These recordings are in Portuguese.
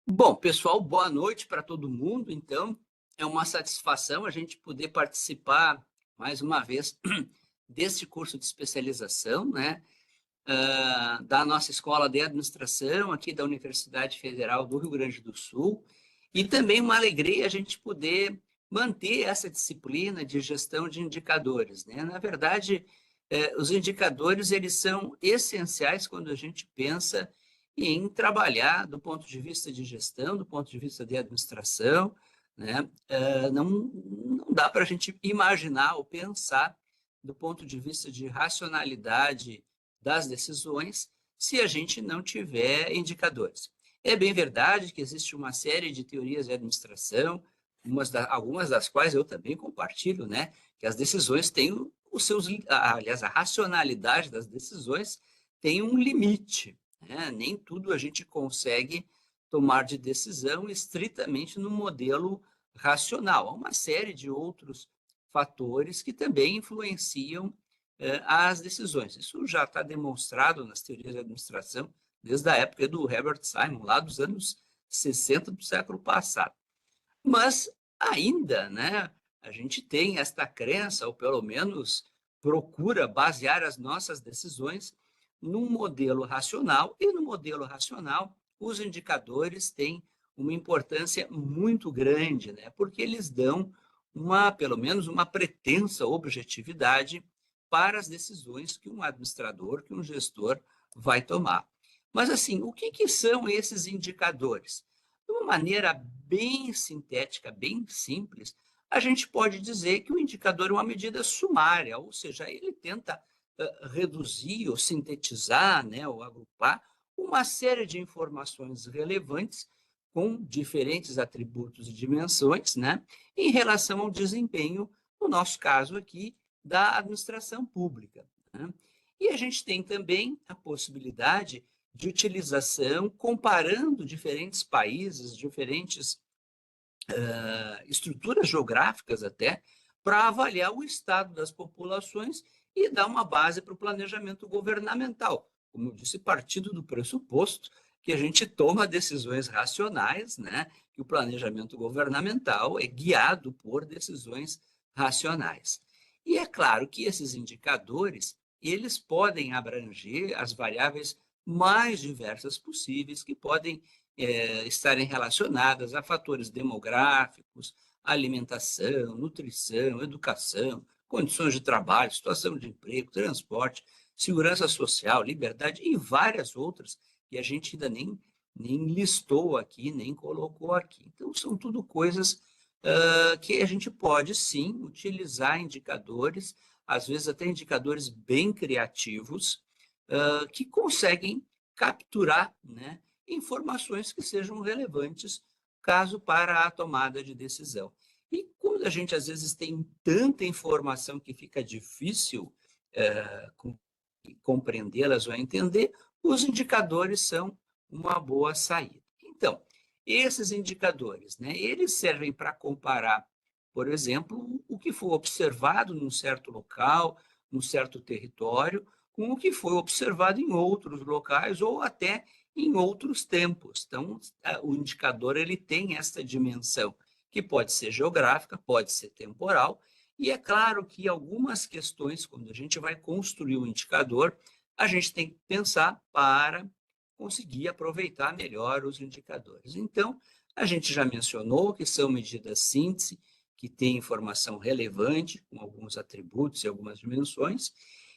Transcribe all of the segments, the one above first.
Bom, pessoal, boa noite para todo mundo. Então, é uma satisfação a gente poder participar mais uma vez desse curso de especialização, né, da nossa Escola de Administração aqui da Universidade Federal do Rio Grande do Sul, e também uma alegria a gente poder manter essa disciplina de gestão de indicadores, né? Na verdade, os indicadores eles são essenciais quando a gente pensa em trabalhar do ponto de vista de gestão, do ponto de vista de administração, né? Não dá para a gente imaginar ou pensar do ponto de vista de racionalidade das decisões se a gente não tiver indicadores. É bem verdade que existe uma série de teorias de administração, algumas das quais eu também compartilho, né? Que as decisões têm os seus, aliás, a racionalidade das decisões tem um limite, né? Nem tudo a gente consegue tomar de decisão estritamente no modelo racional. Há uma série de outros fatores que também influenciam as decisões. Isso já está demonstrado nas teorias de administração desde a época do Herbert Simon, lá dos anos 60 do século passado. Mas ainda, né, a gente tem esta crença, ou pelo menos procura basear as nossas decisões num modelo racional, e no modelo racional os indicadores têm uma importância muito grande, né, porque eles dão pelo menos uma pretensa objetividade para as decisões que um administrador, que um gestor vai tomar. Mas assim, o que, que são esses indicadores? De uma maneira bem sintética, bem simples, a gente pode dizer que o indicador é uma medida sumária, ou seja, ele tenta reduzir ou sintetizar, né, ou agrupar uma série de informações relevantes com diferentes atributos e dimensões, né, em relação ao desempenho, no nosso caso aqui, da administração pública, né? E a gente tem também a possibilidade de utilização, comparando diferentes países, diferentes estruturas geográficas até, para avaliar o estado das populações e dar uma base para o planejamento governamental. Como eu disse, partindo do pressuposto que a gente toma decisões racionais, né? Que o planejamento governamental é guiado por decisões racionais. E é claro que esses indicadores, eles podem abranger as variáveis mais diversas possíveis, que podem estarem relacionadas a fatores demográficos, alimentação, nutrição, educação, condições de trabalho, situação de emprego, transporte, segurança social, liberdade e várias outras que a gente ainda nem listou aqui, nem colocou aqui. Então, são tudo coisas que a gente pode, sim, utilizar indicadores, às vezes até indicadores bem criativos, que conseguem capturar, né, informações que sejam relevantes caso para a tomada de decisão. E quando a gente às vezes tem tanta informação que fica difícil compreendê-las ou entender, os indicadores são uma boa saída. Então, esses indicadores, né, eles servem para comparar, por exemplo, o que foi observado num certo local, num certo território, com o que foi observado em outros locais ou até em outros tempos. Então, o indicador ele tem essa dimensão, que pode ser geográfica, pode ser temporal, e é claro que algumas questões, quando a gente vai construir o indicador, a gente tem que pensar para conseguir aproveitar melhor os indicadores. Então, a gente já mencionou que são medidas síntese, que têm informação relevante, com alguns atributos e algumas dimensões,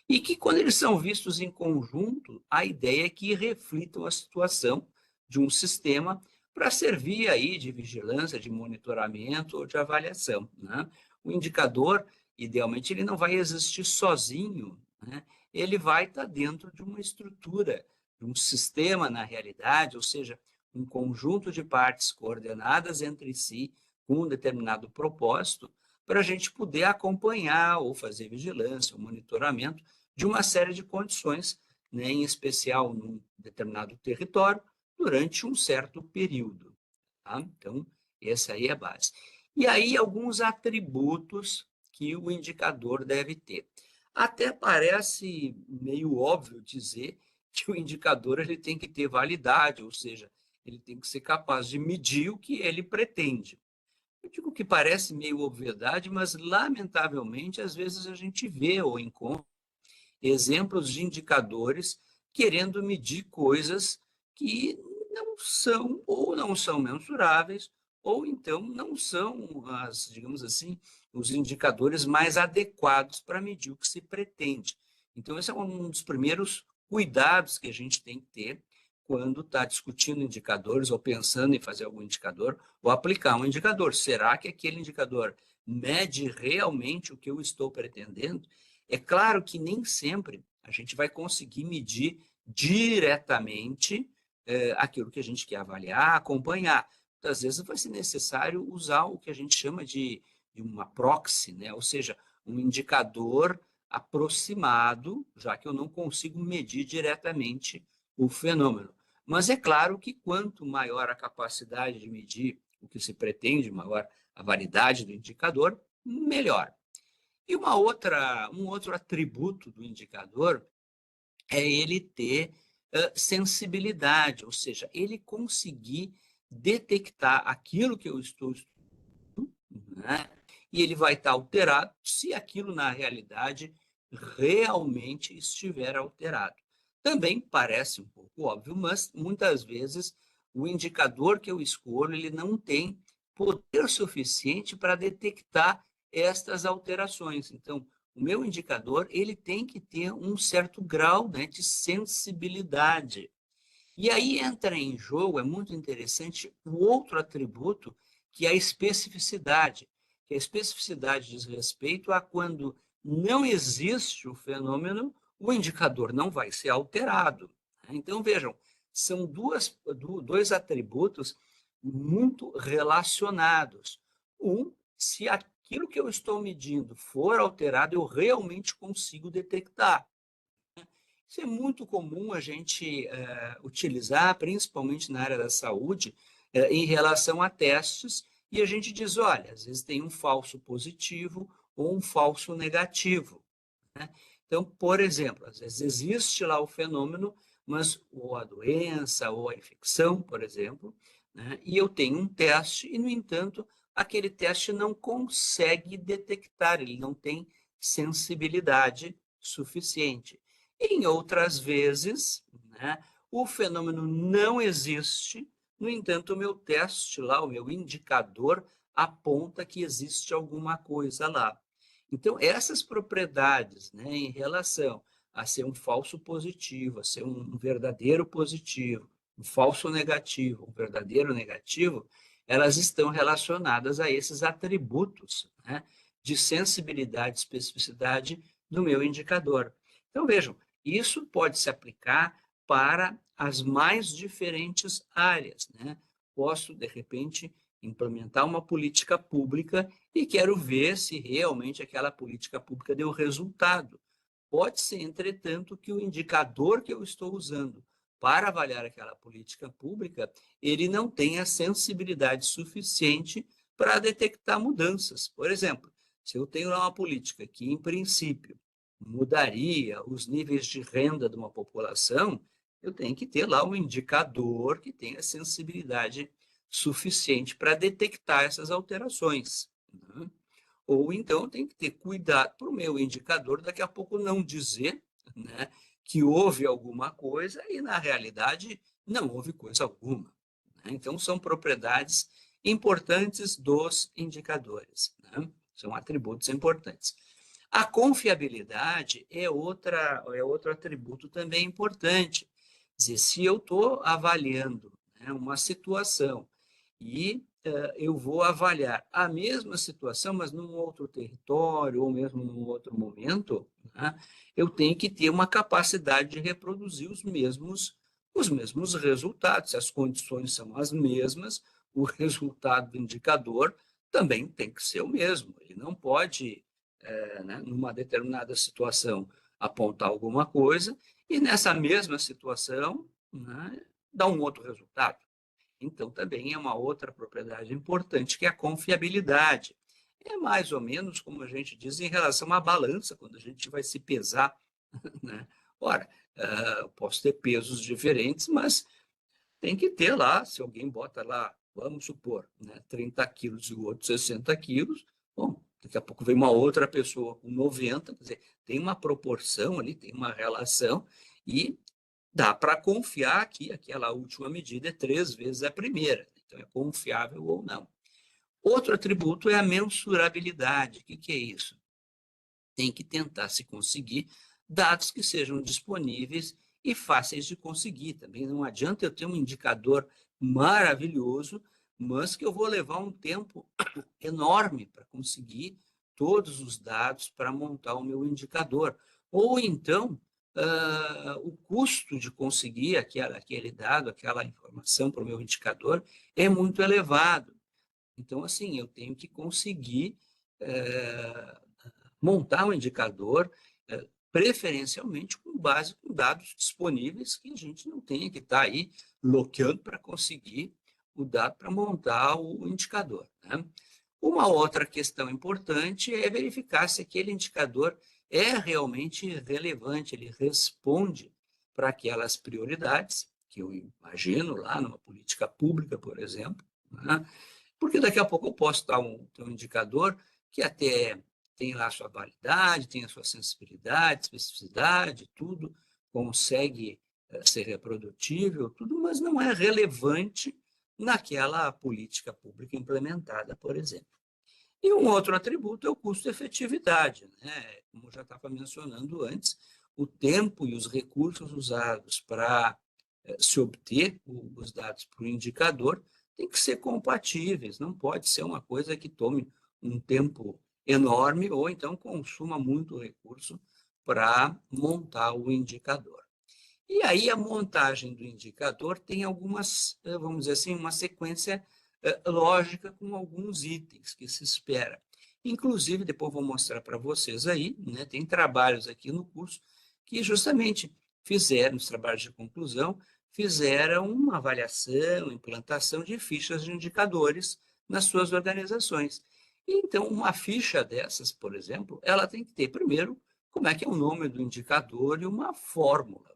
e que, quando eles são vistos em conjunto, a ideia é que reflitam a situação de um sistema para servir aí de vigilância, de monitoramento ou de avaliação, né? O indicador, idealmente, ele não vai existir sozinho, né? Ele vai estar dentro de uma estrutura, de um sistema na realidade, ou seja, um conjunto de partes coordenadas entre si com um determinado propósito, para a gente poder acompanhar ou fazer vigilância, ou monitoramento de uma série de condições, né, em especial num determinado território, durante um certo período. Tá? Então, essa aí é a base. E aí, alguns atributos que o indicador deve ter. Até parece meio óbvio dizer que o indicador ele tem que ter validade, ou seja, ele tem que ser capaz de medir o que ele pretende. Eu digo que parece meio obviedade, mas, lamentavelmente, às vezes a gente vê ou encontra exemplos de indicadores querendo medir coisas que não são ou não são mensuráveis, ou então não são as, digamos assim, os indicadores mais adequados para medir o que se pretende. Então, esse é um dos primeiros cuidados que a gente tem que ter quando está discutindo indicadores ou pensando em fazer algum indicador ou aplicar um indicador. Será que aquele indicador mede realmente o que eu estou pretendendo? É claro que nem sempre a gente vai conseguir medir diretamente aquilo que a gente quer avaliar, acompanhar. Muitas vezes vai ser necessário usar o que a gente chama de uma proxy, né? Ou seja, um indicador aproximado, já que eu não consigo medir diretamente o fenômeno. Mas é claro que quanto maior a capacidade de medir o que se pretende, maior a validade do indicador, melhor. E um outro atributo do indicador é ele ter sensibilidade, ou seja, ele conseguir detectar aquilo que eu estou estudando, né? E ele vai estar alterado se aquilo na realidade realmente estiver alterado. Também parece um pouco óbvio, mas muitas vezes o indicador que eu escolho ele não tem poder suficiente para detectar estas alterações. Então, o meu indicador ele tem que ter um certo grau, né, de sensibilidade. E aí entra em jogo, é muito interessante, o outro atributo, que é a especificidade. Que a especificidade diz respeito a quando não existe o fenômeno, o indicador não vai ser alterado. Então, vejam, são dois atributos muito relacionados. Um, se aquilo que eu estou medindo for alterado, eu realmente consigo detectar. Isso é muito comum a gente utilizar, principalmente na área da saúde, em relação a testes, e a gente diz, olha, às vezes tem um falso positivo ou um falso negativo, né? Então, por exemplo, às vezes existe lá o fenômeno, mas ou a doença ou a infecção, por exemplo, né? E eu tenho um teste e, no entanto, aquele teste não consegue detectar, ele não tem sensibilidade suficiente. Em outras vezes, né, o fenômeno não existe, no entanto, o meu teste lá, o meu indicador, aponta que existe alguma coisa lá. Então, essas propriedades, né, em relação a ser um falso positivo, a ser um verdadeiro positivo, um falso negativo, um verdadeiro negativo, elas estão relacionadas a esses atributos, né, de sensibilidade e especificidade do meu indicador. Então, vejam, isso pode se aplicar para as mais diferentes áreas, né? Posso, de repente, implementar uma política pública e quero ver se realmente aquela política pública deu resultado. Pode ser, entretanto, que o indicador que eu estou usando para avaliar aquela política pública, ele não tenha sensibilidade suficiente para detectar mudanças. Por exemplo, se eu tenho lá uma política que, em princípio, mudaria os níveis de renda de uma população, eu tenho que ter lá um indicador que tenha sensibilidade suficiente para detectar essas alterações, né? Ou então tem que ter cuidado para o meu indicador daqui a pouco não dizer, né, que houve alguma coisa e, na realidade, não houve coisa alguma, né? Então, são propriedades importantes dos indicadores, né? São atributos importantes. A confiabilidade é outro atributo também importante. Quer dizer, se eu estou avaliando, né, uma situação e eu vou avaliar a mesma situação, mas num outro território ou mesmo num outro momento, né, eu tenho que ter uma capacidade de reproduzir os mesmos resultados. Se as condições são as mesmas, o resultado do indicador também tem que ser o mesmo. Ele não pode né, numa determinada situação, apontar alguma coisa, e nessa mesma situação, né, dar um outro resultado. Então, também é uma outra propriedade importante, que é a confiabilidade. É mais ou menos como a gente diz em relação à balança, quando a gente vai se pesar, né? Ora, eu posso ter pesos diferentes, mas tem que ter lá, se alguém bota lá, vamos supor, né, 30 quilos e o outro 60 quilos, bom, daqui a pouco vem uma outra pessoa com 90, quer dizer, tem uma proporção ali, tem uma relação, e dá para confiar que aquela última medida é 3 vezes a primeira, então é confiável ou não. Outro atributo é a mensurabilidade. O que é isso? Tem que tentar se conseguir dados que sejam disponíveis e fáceis de conseguir. Também não adianta eu ter um indicador maravilhoso, mas que eu vou levar um tempo enorme para conseguir todos os dados para montar o meu indicador. Ou então, o custo de conseguir aquele dado, aquela informação para o meu indicador é muito elevado. Então, assim, eu tenho que conseguir montar um indicador, preferencialmente com base com dados disponíveis, que a gente não tenha que estar aí loqueando para conseguir o dado para montar o indicador, né? Uma outra questão importante é verificar se aquele indicador é realmente relevante, ele responde para aquelas prioridades que eu imagino lá numa política pública, por exemplo, né? Porque daqui a pouco eu posso ter um indicador que até tem lá a sua validade, tem a sua sensibilidade, especificidade, tudo, consegue ser reprodutível, tudo, mas não é relevante naquela política pública implementada, por exemplo. E um outro atributo é o custo-efetividade, né? Como eu já estava mencionando antes, o tempo e os recursos usados para se obter os dados para o indicador tem que ser compatíveis, não pode ser uma coisa que tome um tempo enorme ou então consuma muito recurso para montar o indicador. E aí a montagem do indicador tem algumas, vamos dizer assim, uma sequência lógica com alguns itens que se espera. Inclusive, depois vou mostrar para vocês aí, né, tem trabalhos aqui no curso que justamente fizeram, os trabalhos de conclusão, fizeram uma avaliação, implantação de fichas de indicadores nas suas organizações. Então, uma ficha dessas, por exemplo, ela tem que ter, primeiro, como é que é o nome do indicador e uma fórmula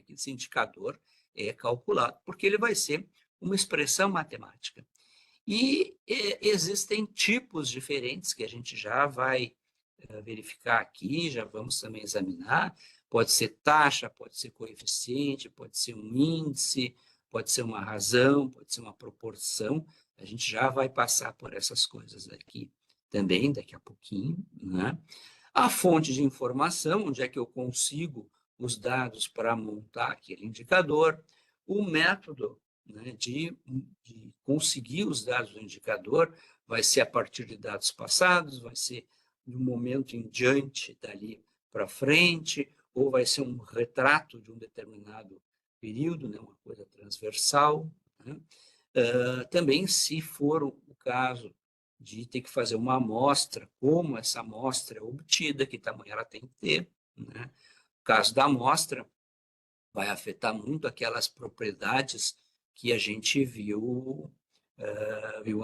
que esse indicador é calculado, porque ele vai ser uma expressão matemática. E existem tipos diferentes que a gente já vai verificar aqui, já vamos também examinar. Pode ser taxa, pode ser coeficiente, pode ser um índice, pode ser uma razão, pode ser uma proporção. A gente já vai passar por essas coisas aqui também, daqui a pouquinho, né? A fonte de informação, onde é que eu consigo os dados para montar aquele indicador, o método, né, de conseguir os dados do indicador vai ser a partir de dados passados, vai ser de um momento em diante dali para frente, ou vai ser um retrato de um determinado período, né, uma coisa transversal, né? Também, se for o caso de ter que fazer uma amostra, como essa amostra é obtida, que tamanho ela tem que ter, né? O caso da amostra vai afetar muito aquelas propriedades que a gente viu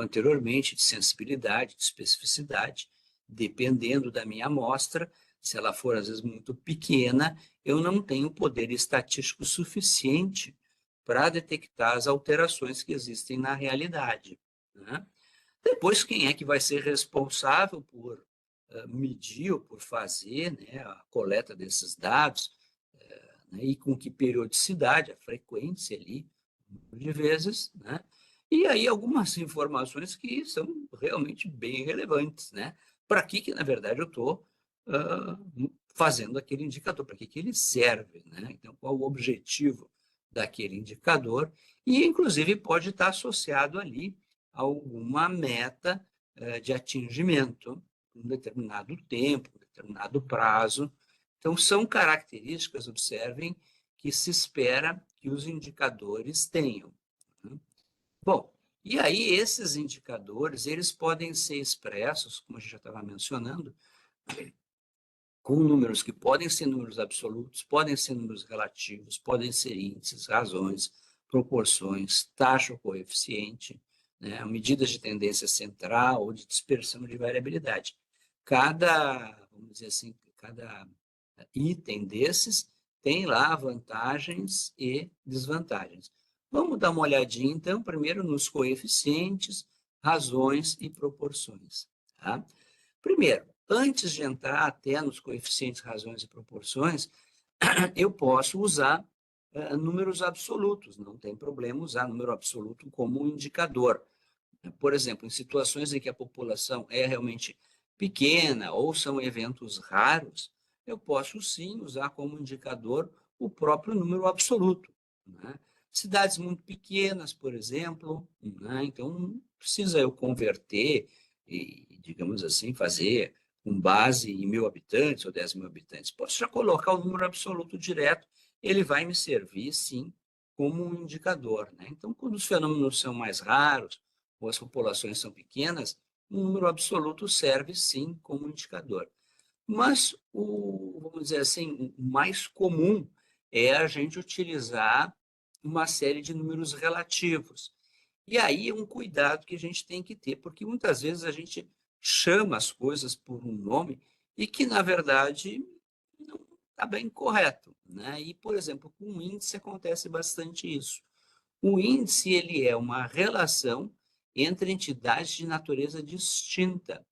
anteriormente, de sensibilidade, de especificidade, dependendo da minha amostra, se ela for às vezes muito pequena, eu não tenho poder estatístico suficiente para detectar as alterações que existem na realidade, né? Depois, quem é que vai ser responsável por medir ou por fazer, né, a coleta desses dados, né, e com que periodicidade, a frequência ali, de vezes, né? E aí algumas informações que são realmente bem relevantes, né? Para que na verdade, eu estou fazendo aquele indicador, para que ele serve, né? Então, qual o objetivo daquele indicador? E, inclusive, pode estar associado ali a alguma meta de atingimento, um determinado tempo, um determinado prazo. Então, são características, observem, que se espera que os indicadores tenham, né? Bom, e aí esses indicadores, eles podem ser expressos, como a gente já estava mencionando, com números que podem ser números absolutos, podem ser números relativos, podem ser índices, razões, proporções, taxa ou coeficiente, né, medidas de tendência central ou de dispersão de variabilidade. Vamos dizer assim, cada item desses tem lá vantagens e desvantagens. Vamos dar uma olhadinha, então, primeiro nos coeficientes, razões e proporções. Tá? Primeiro, antes de entrar até nos coeficientes, razões e proporções, eu posso usar números absolutos, não tem problema usar número absoluto como um indicador. Por exemplo, em situações em que a população é realmente pequena ou são eventos raros, eu posso sim usar como indicador o próprio número absoluto. Né? Cidades muito pequenas, por exemplo, né? Então não precisa eu converter e, digamos assim, fazer com base em 1.000 habitantes ou 10.000 habitantes. Posso já colocar o número absoluto direto, ele vai me servir, sim, como um indicador. Né? Então, quando os fenômenos são mais raros, ou as populações são pequenas, o número absoluto serve, sim, como indicador. Mas, vamos dizer assim, o mais comum é a gente utilizar uma série de números relativos. E aí é um cuidado que a gente tem que ter, porque muitas vezes a gente chama as coisas por um nome e que, na verdade, não está bem correto. Né? E, por exemplo, com o índice acontece bastante isso. O índice ele é uma relação entre entidades de natureza distinta.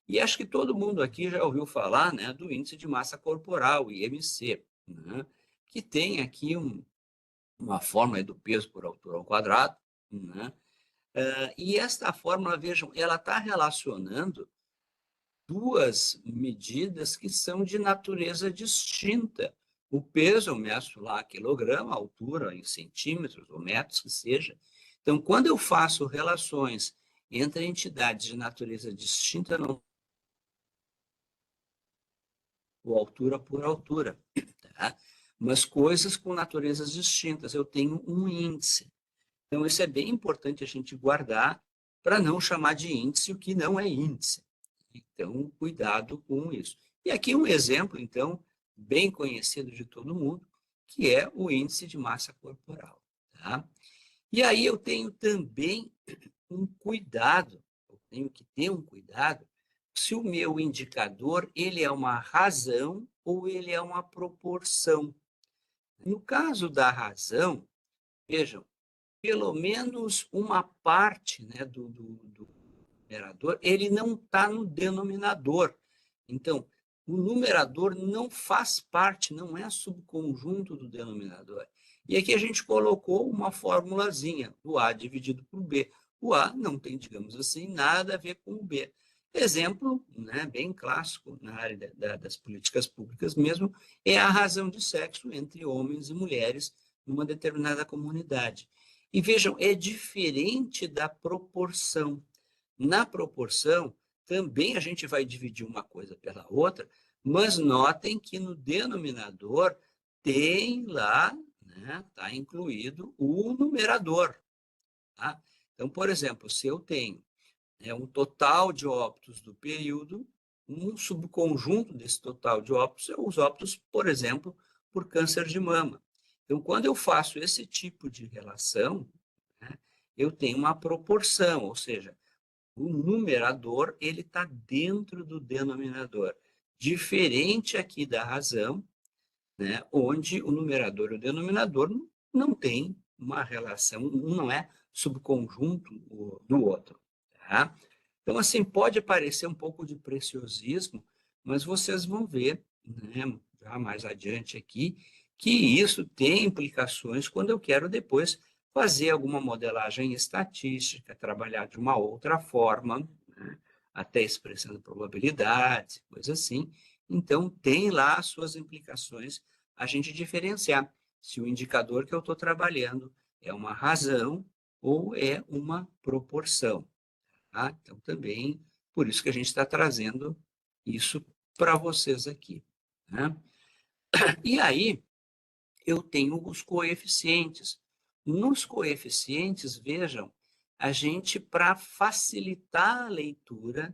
E acho que todo mundo aqui já ouviu falar, né, do índice de massa corporal, IMC, né, que tem aqui uma fórmula do peso por altura ao quadrado. Né, e esta fórmula, vejam, ela está relacionando duas medidas que são de natureza distinta. O peso eu meço lá quilograma, a altura em centímetros ou metros que seja. Então, quando eu faço relações entre entidades de natureza distinta, não ou altura por altura, tá? Mas coisas com naturezas distintas, eu tenho um índice. Então, isso é bem importante a gente guardar para não chamar de índice o que não é índice. Então, cuidado com isso. E aqui um exemplo, então, bem conhecido de todo mundo, que é o índice de massa corporal. Tá? E aí eu tenho também um cuidado, eu tenho que ter um cuidado, se o meu indicador ele é uma razão ou ele é uma proporção. No caso da razão, vejam, pelo menos uma parte, né, do numerador, ele não está no denominador. Então, o numerador não faz parte, não é subconjunto do denominador. E aqui a gente colocou uma formulazinha, o A dividido por B. O A não tem, digamos assim, nada a ver com o B. Exemplo, né, bem clássico na área das políticas públicas mesmo, é a razão de sexo entre homens e mulheres numa determinada comunidade. E vejam, é diferente da proporção. Na proporção, também a gente vai dividir uma coisa pela outra, mas notem que no denominador tem lá, né, está incluído o numerador. Tá? Então, por exemplo, se eu tenho um total de óbitos do período, um subconjunto desse total de óbitos é os óbitos, por exemplo, por câncer de mama. Então, quando eu faço esse tipo de relação, né, eu tenho uma proporção, ou seja, o numerador ele está dentro do denominador, diferente aqui da razão, né, onde o numerador e o denominador não tem uma relação, um não é subconjunto do outro. Tá? Então, assim, pode parecer um pouco de preciosismo, mas vocês vão ver, né, já mais adiante aqui, que isso tem implicações quando eu quero depois fazer alguma modelagem estatística, trabalhar de uma outra forma, né, até expressando probabilidades, coisas assim. Então, tem lá as suas implicações a gente diferenciar se o indicador que eu estou trabalhando é uma razão ou é uma proporção. Tá? Então, também, por isso que a gente está trazendo isso para vocês aqui. Né? E aí, eu tenho os coeficientes. Nos coeficientes, vejam, a gente, para facilitar a leitura,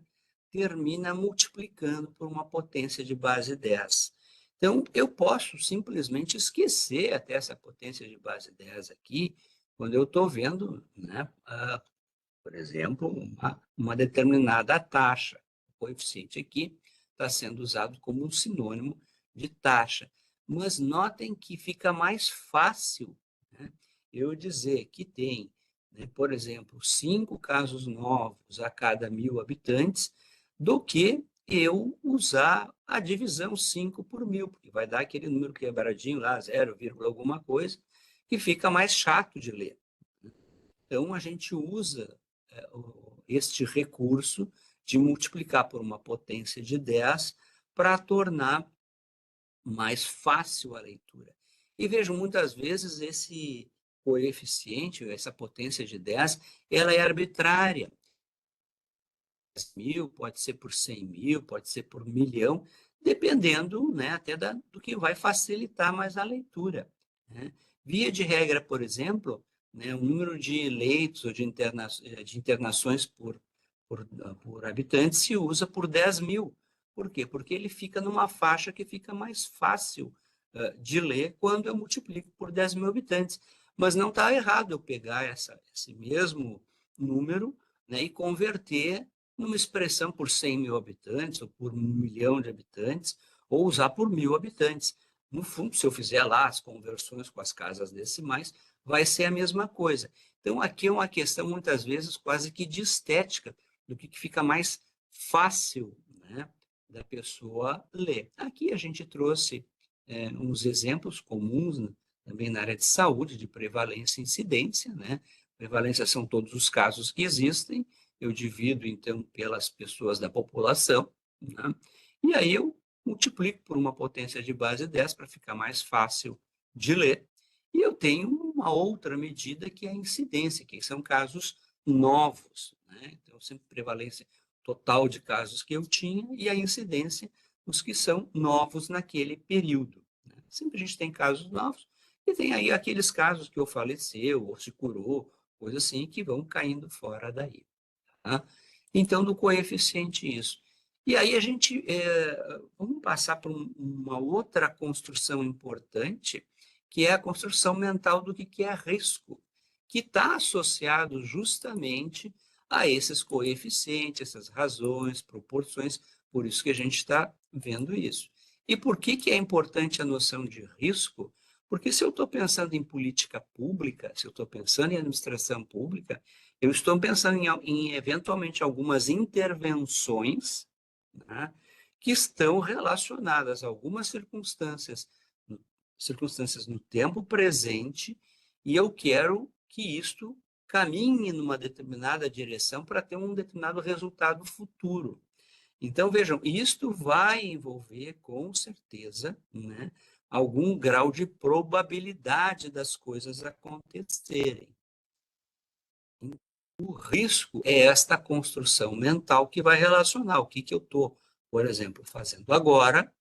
termina multiplicando por uma potência de base 10. Então, eu posso simplesmente esquecer até essa potência de base 10 aqui, quando eu estou vendo, né, por exemplo, uma determinada taxa. O coeficiente aqui está sendo usado como um sinônimo de taxa. Mas notem que fica mais fácil, né, eu dizer que tem, né, por exemplo, 5 casos novos a cada 1.000 habitantes, do que eu usar a divisão 5 por 1.000, porque vai dar aquele número quebradinho lá, 0, alguma coisa, que fica mais chato de ler. Então, a gente usa este recurso de multiplicar por uma potência de 10 para tornar mais fácil a leitura. E vejo muitas vezes esse coeficiente, essa potência de 10, ela é arbitrária. 1.000, pode ser por 100.000, pode ser por 1.000.000, dependendo, né, até do que vai facilitar mais a leitura, né? Via de regra, por exemplo, né, o número de leitos ou de internações por habitante se usa por 10.000. Por quê? Porque ele fica numa faixa que fica mais fácil de ler quando eu multiplico por 10.000 habitantes. Mas não está errado eu pegar esse mesmo número, né, e converter numa expressão por 100.000 habitantes, ou por 1.000.000 de habitantes, ou usar por 1.000 habitantes. No fundo, se eu fizer lá as conversões com as casas decimais, vai ser a mesma coisa. Então, aqui é uma questão, muitas vezes, quase que de estética, do que fica mais fácil, né, da pessoa ler. Aqui a gente trouxe uns exemplos comuns, né, também na área de saúde, de prevalência e incidência, né? Prevalência são todos os casos que existem, eu divido, então, pelas pessoas da população, né? E aí eu multiplico por uma potência de base 10 para ficar mais fácil de ler. E eu tenho uma outra medida que é a incidência, que são casos novos, né? Então, sempre prevalência total de casos que eu tinha e a incidência os que são novos naquele período, né? Sempre a gente tem casos novos e tem aí aqueles casos que ou faleceu ou se curou, coisa assim, que vão caindo fora daí. Tá? Então, do coeficiente isso. E aí a gente, vamos passar por uma outra construção importante, que é a construção mental do que é risco, que está associado justamente a esses coeficientes, essas razões, proporções, por isso que a gente está vendo isso. E por que é importante a noção de risco? Porque se eu estou pensando em política pública, se eu estou pensando em administração pública, eu estou pensando em eventualmente algumas intervenções, né, que estão relacionadas a algumas circunstâncias no tempo presente, e eu quero que isto caminhe numa determinada direção para ter um determinado resultado futuro. Então, vejam, isto vai envolver, com certeza, né, algum grau de probabilidade das coisas acontecerem. O risco é esta construção mental que vai relacionar o que eu estou, por exemplo, fazendo agora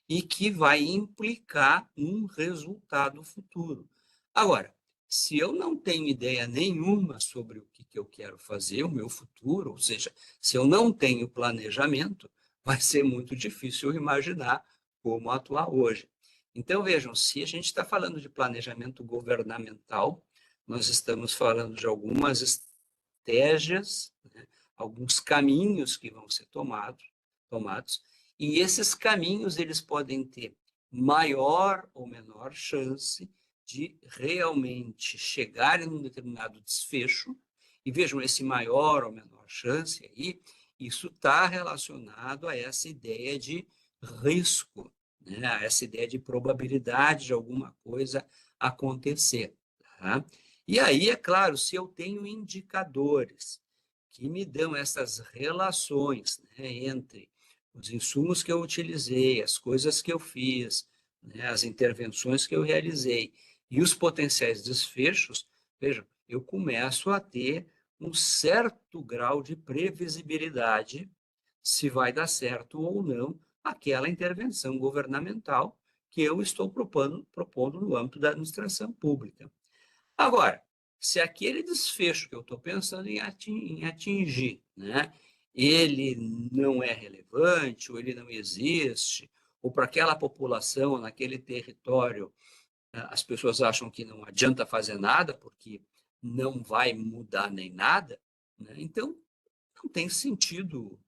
e que vai implicar um resultado futuro. Agora, se eu não tenho ideia nenhuma sobre o que eu quero fazer, o meu futuro, ou seja, se eu não tenho planejamento, vai ser muito difícil imaginar como atuar hoje. Então, vejam, se a gente está falando de planejamento governamental, nós estamos falando de algumas estratégias, né, alguns caminhos que vão ser tomados, e esses caminhos eles podem ter maior ou menor chance de realmente chegarem num determinado desfecho. E vejam, esse maior ou menor chance aí, isso está relacionado a essa ideia de risco, né? A essa ideia de probabilidade de alguma coisa acontecer. Tá? E aí, é claro, se eu tenho indicadores que me dão essas relações, né, entre os insumos que eu utilizei, as coisas que eu fiz, né, as intervenções que eu realizei e os potenciais desfechos, vejam, eu começo a ter um certo grau de previsibilidade se vai dar certo ou não aquela intervenção governamental que eu estou propondo no âmbito da administração pública. Agora, se aquele desfecho que eu estou pensando em atingir, né, ele não é relevante, ou ele não existe, ou para aquela população, naquele território, as pessoas acham que não adianta fazer nada, porque não vai mudar nem nada, né? Então, não tem sentido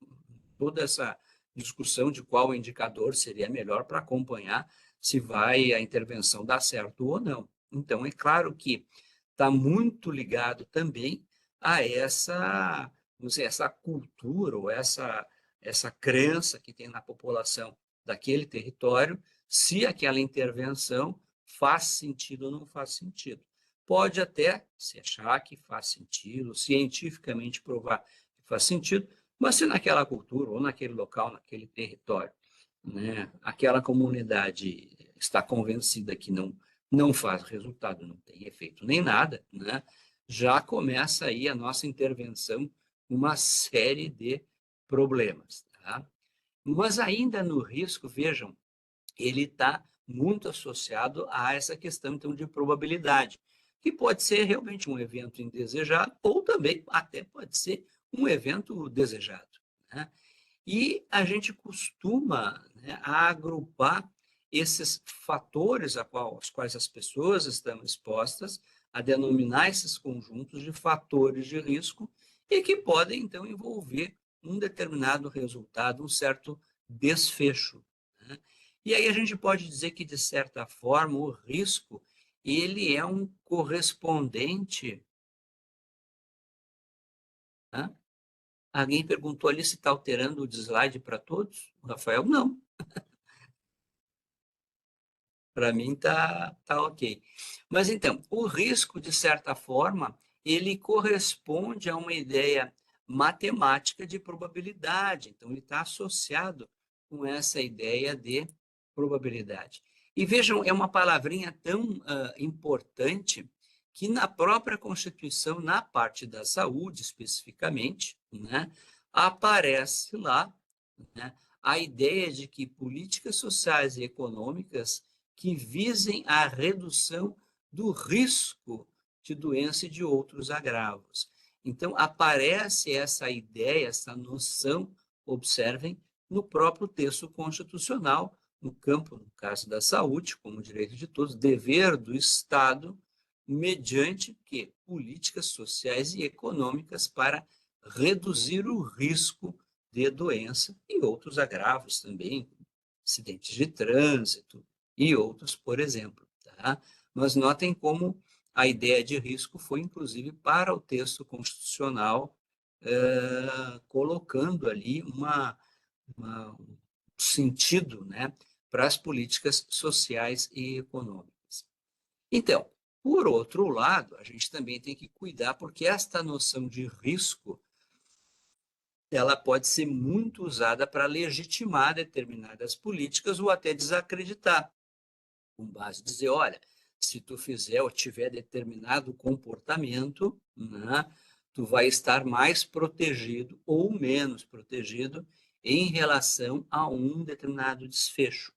toda essa discussão de qual indicador seria melhor para acompanhar se vai a intervenção dar certo ou não. Então, é claro que está muito ligado também a essa, vamos dizer, essa cultura ou essa crença que tem na população daquele território, se aquela intervenção faz sentido ou não faz sentido. Pode até se achar que faz sentido, cientificamente provar que faz sentido, mas se naquela cultura ou naquele local, naquele território, né, aquela comunidade está convencida que não faz resultado, não tem efeito nem nada, né, já começa aí a nossa intervenção uma série de problemas. Tá? Mas ainda no risco, vejam, ele está muito associado a essa questão então, de probabilidade, que pode ser realmente um evento indesejado ou também até pode ser um evento desejado. Né? E a gente costuma, né, agrupar esses fatores aos quais as pessoas estão expostas, a denominar esses conjuntos de fatores de risco e que podem, então, envolver um determinado resultado, um certo desfecho. Né? E aí a gente pode dizer que, de certa forma, o risco ele é um correspondente. Né? Alguém perguntou ali se está alterando o slide para todos? O Rafael, não. Para mim tá ok. Mas então, o risco, de certa forma, ele corresponde a uma ideia matemática de probabilidade. Então, ele está associado com essa ideia de probabilidade. E vejam, é uma palavrinha tão importante que na própria Constituição, na parte da saúde especificamente, né, aparece lá, né, a ideia de que políticas sociais e econômicas que visem a redução do risco de doença e de outros agravos. Então, aparece essa ideia, essa noção, observem, no próprio texto constitucional, no campo, no caso da saúde, como direito de todos, dever do Estado, mediante que políticas sociais e econômicas para reduzir o risco de doença e outros agravos também, acidentes de trânsito, e outros, por exemplo. Tá? Mas notem como a ideia de risco foi, inclusive, para o texto constitucional, colocando ali um sentido, né, para as políticas sociais e econômicas. Então, por outro lado, a gente também tem que cuidar, porque esta noção de risco ela pode ser muito usada para legitimar determinadas políticas ou até desacreditar com base dizer, olha, se tu fizer ou tiver determinado comportamento, né, tu vai estar mais protegido ou menos protegido em relação a um determinado desfecho.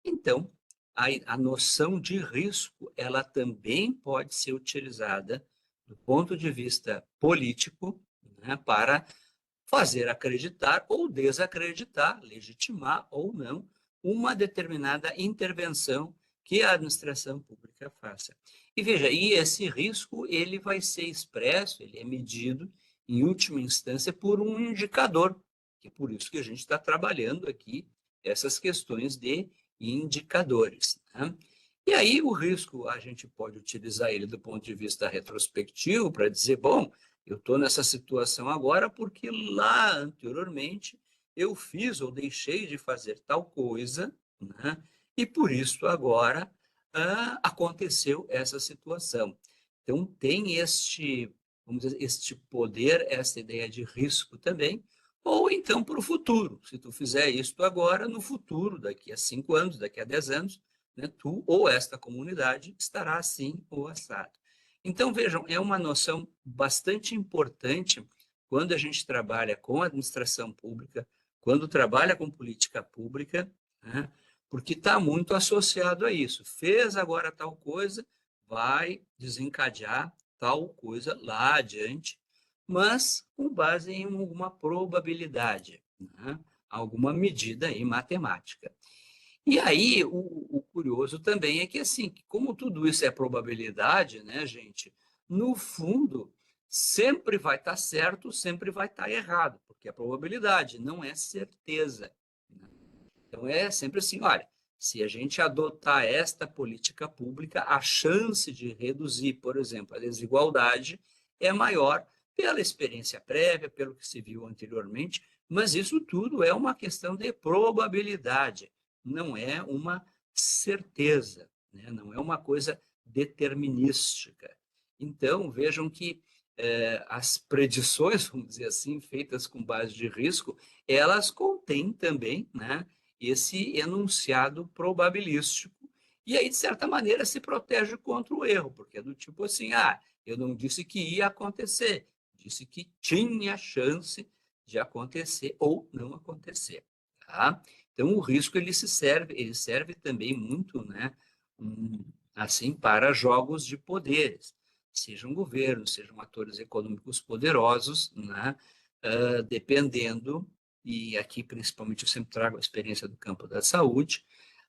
Então, a noção de risco, ela também pode ser utilizada do ponto de vista político, né, para fazer acreditar ou desacreditar, legitimar ou não, uma determinada intervenção que a administração pública faça. E veja, e esse risco ele vai ser expresso, ele é medido, em última instância, por um indicador, que é por isso que a gente está trabalhando aqui essas questões de indicadores. Né? E aí o risco, a gente pode utilizar ele do ponto de vista retrospectivo para dizer, bom, eu estou nessa situação agora porque lá anteriormente eu fiz ou deixei de fazer tal coisa, né? E por isso agora aconteceu essa situação. Então tem vamos dizer, este poder, essa ideia de risco também, ou então para o futuro. Se tu fizer isto agora, no futuro, daqui a 5 anos, daqui a 10 anos, né, tu ou esta comunidade estará assim ou assado. Então, vejam, é uma noção bastante importante quando a gente trabalha com administração pública, quando trabalha com política pública, né? Porque está muito associado a isso. Fez agora tal coisa, vai desencadear tal coisa lá adiante, mas com base em alguma probabilidade, né? Alguma medida aí matemática. E aí, o curioso também é que, assim, como tudo isso é probabilidade, né, gente? No fundo, sempre vai estar certo, sempre vai estar errado, porque é probabilidade, não é certeza. Né? Então, é sempre assim, olha, se a gente adotar esta política pública, a chance de reduzir, por exemplo, a desigualdade é maior pela experiência prévia, pelo que se viu anteriormente, mas isso tudo é uma questão de probabilidade, não é uma certeza, né? Não é uma coisa determinística. Então, vejam que as predições, vamos dizer assim, feitas com base de risco, elas contêm também, né, esse enunciado probabilístico, e aí, de certa maneira, se protege contra o erro, porque é do tipo assim, eu não disse que ia acontecer, disse que tinha chance de acontecer ou não acontecer, tá? Então, o risco ele serve também muito, né, assim, para jogos de poderes, sejam governos, sejam atores econômicos poderosos, né, dependendo, e aqui principalmente eu sempre trago a experiência do campo da saúde,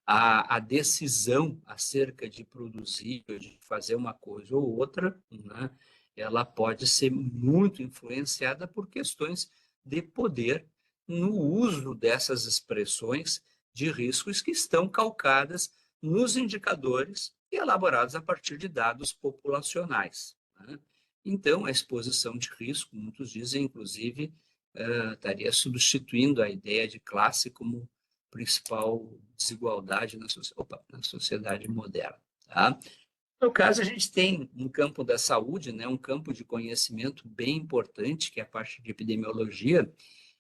a decisão acerca de produzir, de fazer uma coisa ou outra, né, ela pode ser muito influenciada por questões de poder no uso dessas expressões de riscos que estão calcadas nos indicadores elaborados a partir de dados populacionais, né? Então, a exposição de risco, muitos dizem, inclusive, estaria substituindo a ideia de classe como principal desigualdade na sociedade moderna. Tá? No caso, a gente tem no campo da saúde, né, um campo de conhecimento bem importante, que é a parte de epidemiologia,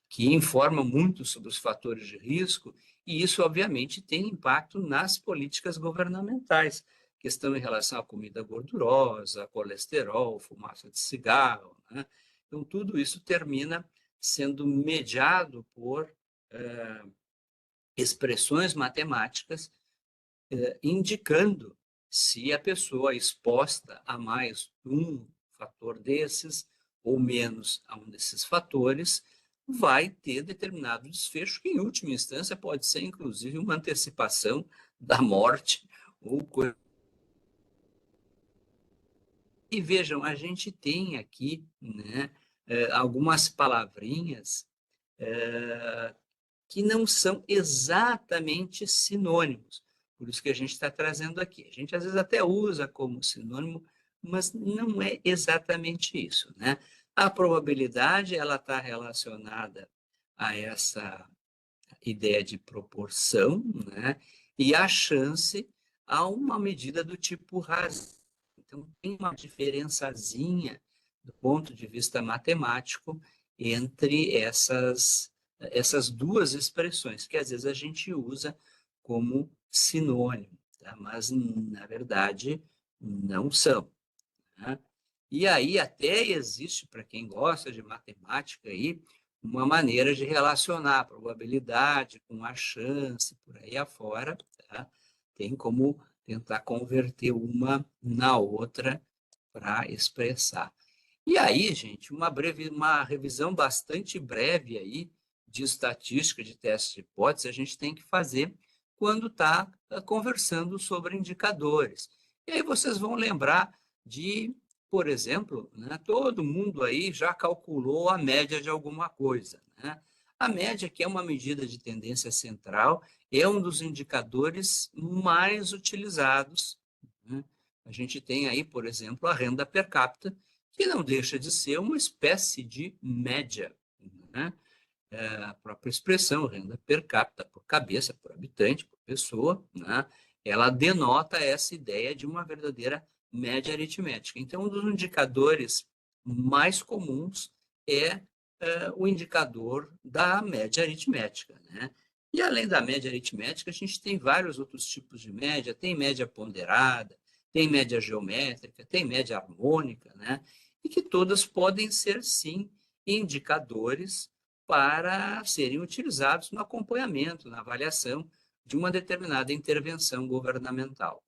que informa muito sobre os fatores de risco, e isso, obviamente, tem impacto nas políticas governamentais, questão em relação à comida gordurosa, colesterol, fumaça de cigarro, né? Então, tudo isso termina sendo mediado por expressões matemáticas indicando se a pessoa é exposta a mais um fator desses ou menos a um desses fatores, vai ter determinado desfecho que, em última instância, pode ser, inclusive, uma antecipação da morte ou coisa. E vejam, a gente tem aqui, né, algumas palavrinhas que não são exatamente sinônimos. Por isso que a gente está trazendo aqui. A gente às vezes até usa como sinônimo, mas não é exatamente isso, né? A probabilidade ela está relacionada a essa ideia de proporção, né? E a chance a uma medida do tipo razão. Então tem uma diferençazinha do ponto de vista matemático entre essas duas expressões, que às vezes a gente usa como sinônimo, tá? Mas, na verdade, não são, né? E aí até existe, para quem gosta de matemática, aí, uma maneira de relacionar a probabilidade com a chance, por aí afora, tá? Tem como tentar converter uma na outra para expressar. E aí, gente, uma revisão bastante breve aí de estatística de teste de hipótese a gente tem que fazer quando está conversando sobre indicadores. E aí vocês vão lembrar de, por exemplo, né, todo mundo aí já calculou a média de alguma coisa, né? A média, que é uma medida de tendência central, é um dos indicadores mais utilizados, né? A gente tem aí, por exemplo, a renda per capita, que não deixa de ser uma espécie de média, né? A própria expressão, renda per capita, por cabeça, por habitante, por pessoa, né? Ela denota essa ideia de uma verdadeira média aritmética. Então, um dos indicadores mais comuns é o indicador da média aritmética, né? E além da média aritmética, a gente tem vários outros tipos de média, tem média ponderada, tem média geométrica, tem média harmônica, né? E que todas podem ser, sim, indicadores para serem utilizados no acompanhamento, na avaliação de uma determinada intervenção governamental.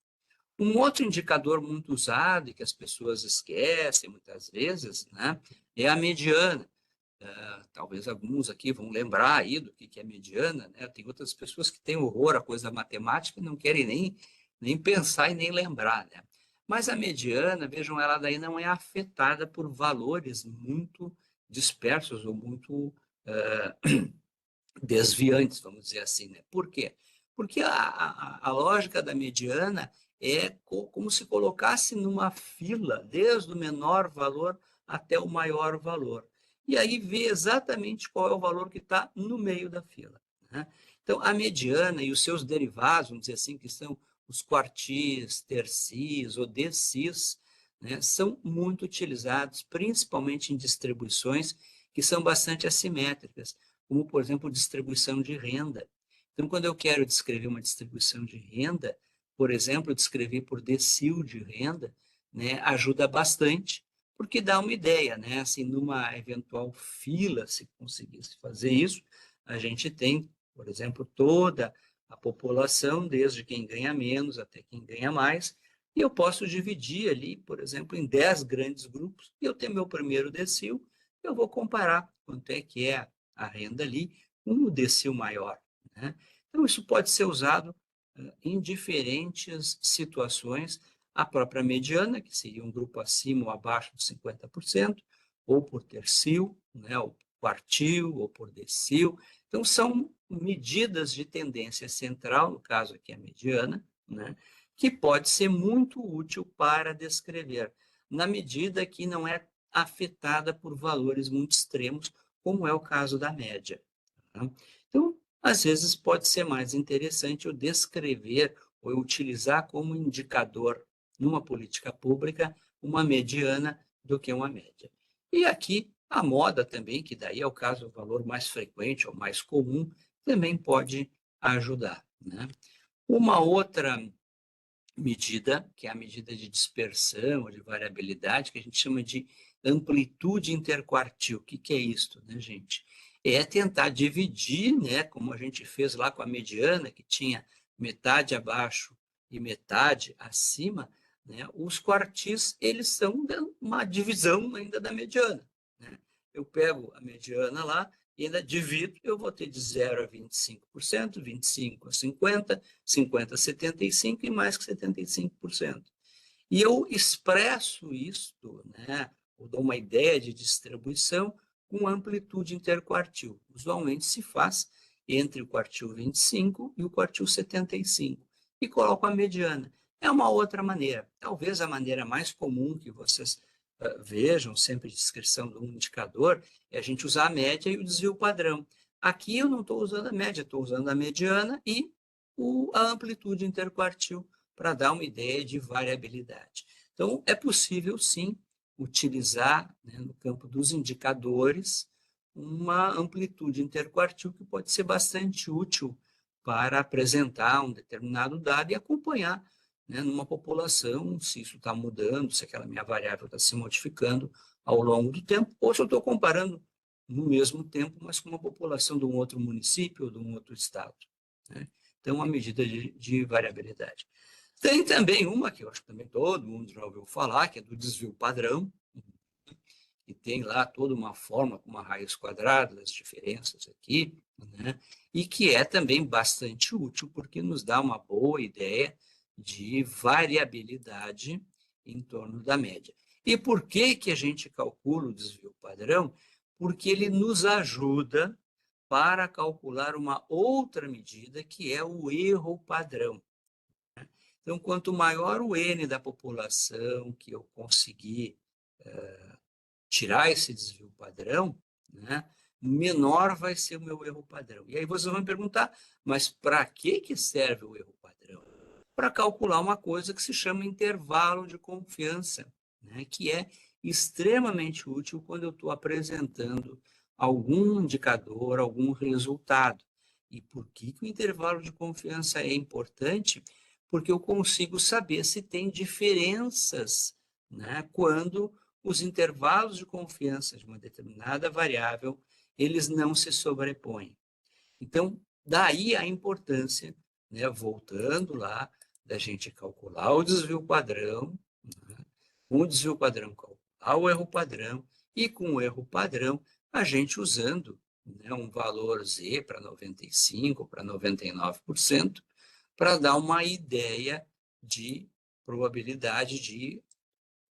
Um outro indicador muito usado e que as pessoas esquecem muitas vezes, né, é a mediana. Talvez alguns aqui vão lembrar aí do que é mediana, né? Tem outras pessoas que têm horror à coisa matemática e não querem nem pensar e nem lembrar, né? Mas a mediana, vejam, ela daí não é afetada por valores muito dispersos ou muito desviantes, vamos dizer assim, né? Por quê? Porque a lógica da mediana é como se colocasse numa fila, desde o menor valor até o maior valor. E aí vê exatamente qual é o valor que está no meio da fila, né? Então, a mediana e os seus derivados, vamos dizer assim, que são os quartis, tercis ou decis, né, são muito utilizados, principalmente em distribuições que são bastante assimétricas, como, por exemplo, distribuição de renda. Então, quando eu quero descrever uma distribuição de renda, por exemplo, descrever por decil de renda, né, ajuda bastante, porque dá uma ideia, né? Assim, numa eventual fila, se conseguisse fazer isso, a gente tem, por exemplo, toda a população, desde quem ganha menos até quem ganha mais, e eu posso dividir ali, por exemplo, em 10 grandes grupos, e eu tenho meu primeiro decil, eu vou comparar quanto é que é a renda ali com o decil maior, né? Então, isso pode ser usado em diferentes situações, a própria mediana, que seria um grupo acima ou abaixo de 50%, ou por tercil, né, ou quartil, ou por decil. Então, são medidas de tendência central, no caso aqui a mediana, né, que pode ser muito útil para descrever, na medida que não é afetada por valores muito extremos, como é o caso da média. Tá? Então, às vezes pode ser mais interessante eu descrever ou eu utilizar como indicador numa política pública uma mediana do que uma média. E aqui a moda também, que daí é o caso, o valor mais frequente ou mais comum, também pode ajudar, né? Uma outra medida, que é a medida de dispersão ou de variabilidade, que a gente chama de amplitude interquartil. O que, que é isso, né, gente? É tentar dividir, né, como a gente fez lá com a mediana, que tinha metade abaixo e metade acima, né, os quartis, eles são uma divisão ainda da mediana, né? Eu pego a mediana lá e ainda divido, eu vou ter de 0 a 25%, 25 a 50%, 50 a 75% e mais que 75%. E eu expresso isto, né, ou dou uma ideia de distribuição com amplitude interquartil. Usualmente se faz entre o quartil 25 e o quartil 75 e coloco a mediana. É uma outra maneira. Talvez a maneira mais comum que vocês vejam, sempre de descrição de um indicador, é a gente usar a média e o desvio padrão. Aqui eu não estou usando a média, estou usando a mediana e a amplitude interquartil para dar uma ideia de variabilidade. Então, é possível, sim, utilizar, né, no campo dos indicadores, uma amplitude interquartil que pode ser bastante útil para apresentar um determinado dado e acompanhar, né, numa população, se isso está mudando, se aquela minha variável está se modificando ao longo do tempo, ou se eu estou comparando no mesmo tempo, mas com uma população de um outro município ou de um outro estado, né? Então, uma medida de variabilidade. Tem também uma que eu acho que também todo mundo já ouviu falar, que é do desvio padrão, e tem lá toda uma forma com uma raiz quadrada das diferenças aqui, né? E que é também bastante útil, porque nos dá uma boa ideia de variabilidade em torno da média. E por que, que a gente calcula o desvio padrão? Porque ele nos ajuda para calcular uma outra medida, que é o erro padrão. Então, quanto maior o N da população que eu conseguir tirar esse desvio padrão, né, menor vai ser o meu erro padrão. E aí vocês vão me perguntar, mas para que serve o erro padrão? Para calcular uma coisa que se chama intervalo de confiança, né, que é extremamente útil quando eu estou apresentando algum indicador, algum resultado. E por que o intervalo de confiança é importante? Porque eu consigo saber se tem diferenças, né, quando os intervalos de confiança de uma determinada variável, eles não se sobrepõem. Então, daí a importância, né, voltando lá, da gente calcular o desvio padrão, né, com o desvio padrão calcular o erro padrão, e com o erro padrão, a gente usando, né, um valor Z para 95%, para 99%, para dar uma ideia de probabilidade de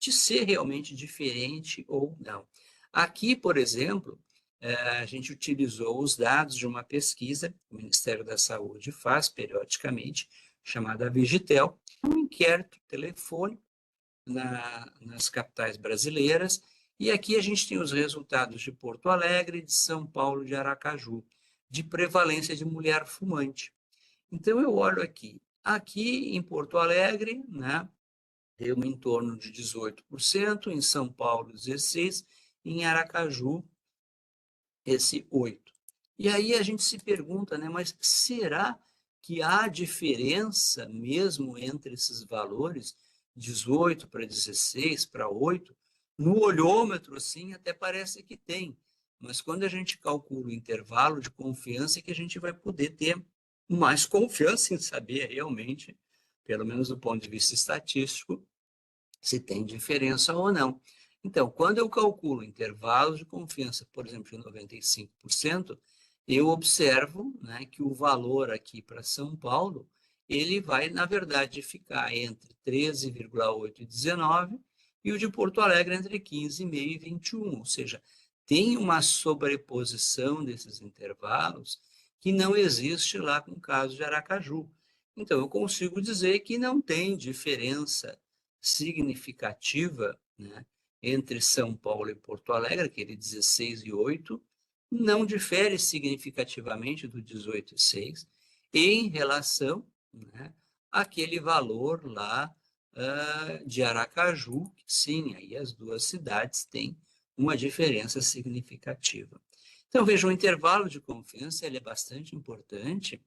ser realmente diferente ou não. Aqui, por exemplo, a gente utilizou os dados de uma pesquisa que o Ministério da Saúde faz periodicamente, chamada Vigitel, um inquérito telefônico nas capitais brasileiras, e aqui a gente tem os resultados de Porto Alegre, de São Paulo, de Aracaju, de prevalência de mulher fumante. Então, eu olho aqui em Porto Alegre, né, deu em torno de 18%, em São Paulo 16%, em Aracaju esse 8%. E aí a gente se pergunta, né, mas será que há diferença mesmo entre esses valores, 18 para 16 para 8? No olhômetro, assim, até parece que tem, mas quando a gente calcula o intervalo de confiança é que a gente vai poder ter mais confiança em saber realmente, pelo menos do ponto de vista estatístico, se tem diferença ou não. Então, quando eu calculo intervalos de confiança, por exemplo, de 95%, eu observo, né, que o valor aqui para São Paulo, ele vai, na verdade, ficar entre 13,8 e 19, e o de Porto Alegre entre 15,5 e 21, ou seja, tem uma sobreposição desses intervalos que não existe lá com o caso de Aracaju. Então, eu consigo dizer que não tem diferença significativa, né, entre São Paulo e Porto Alegre, aquele 16 e 8, não difere significativamente do 18 e 6 em relação, né, àquele valor lá de Aracaju, que sim, aí as duas cidades têm uma diferença significativa. Então, veja, o intervalo de confiança ele é bastante importante,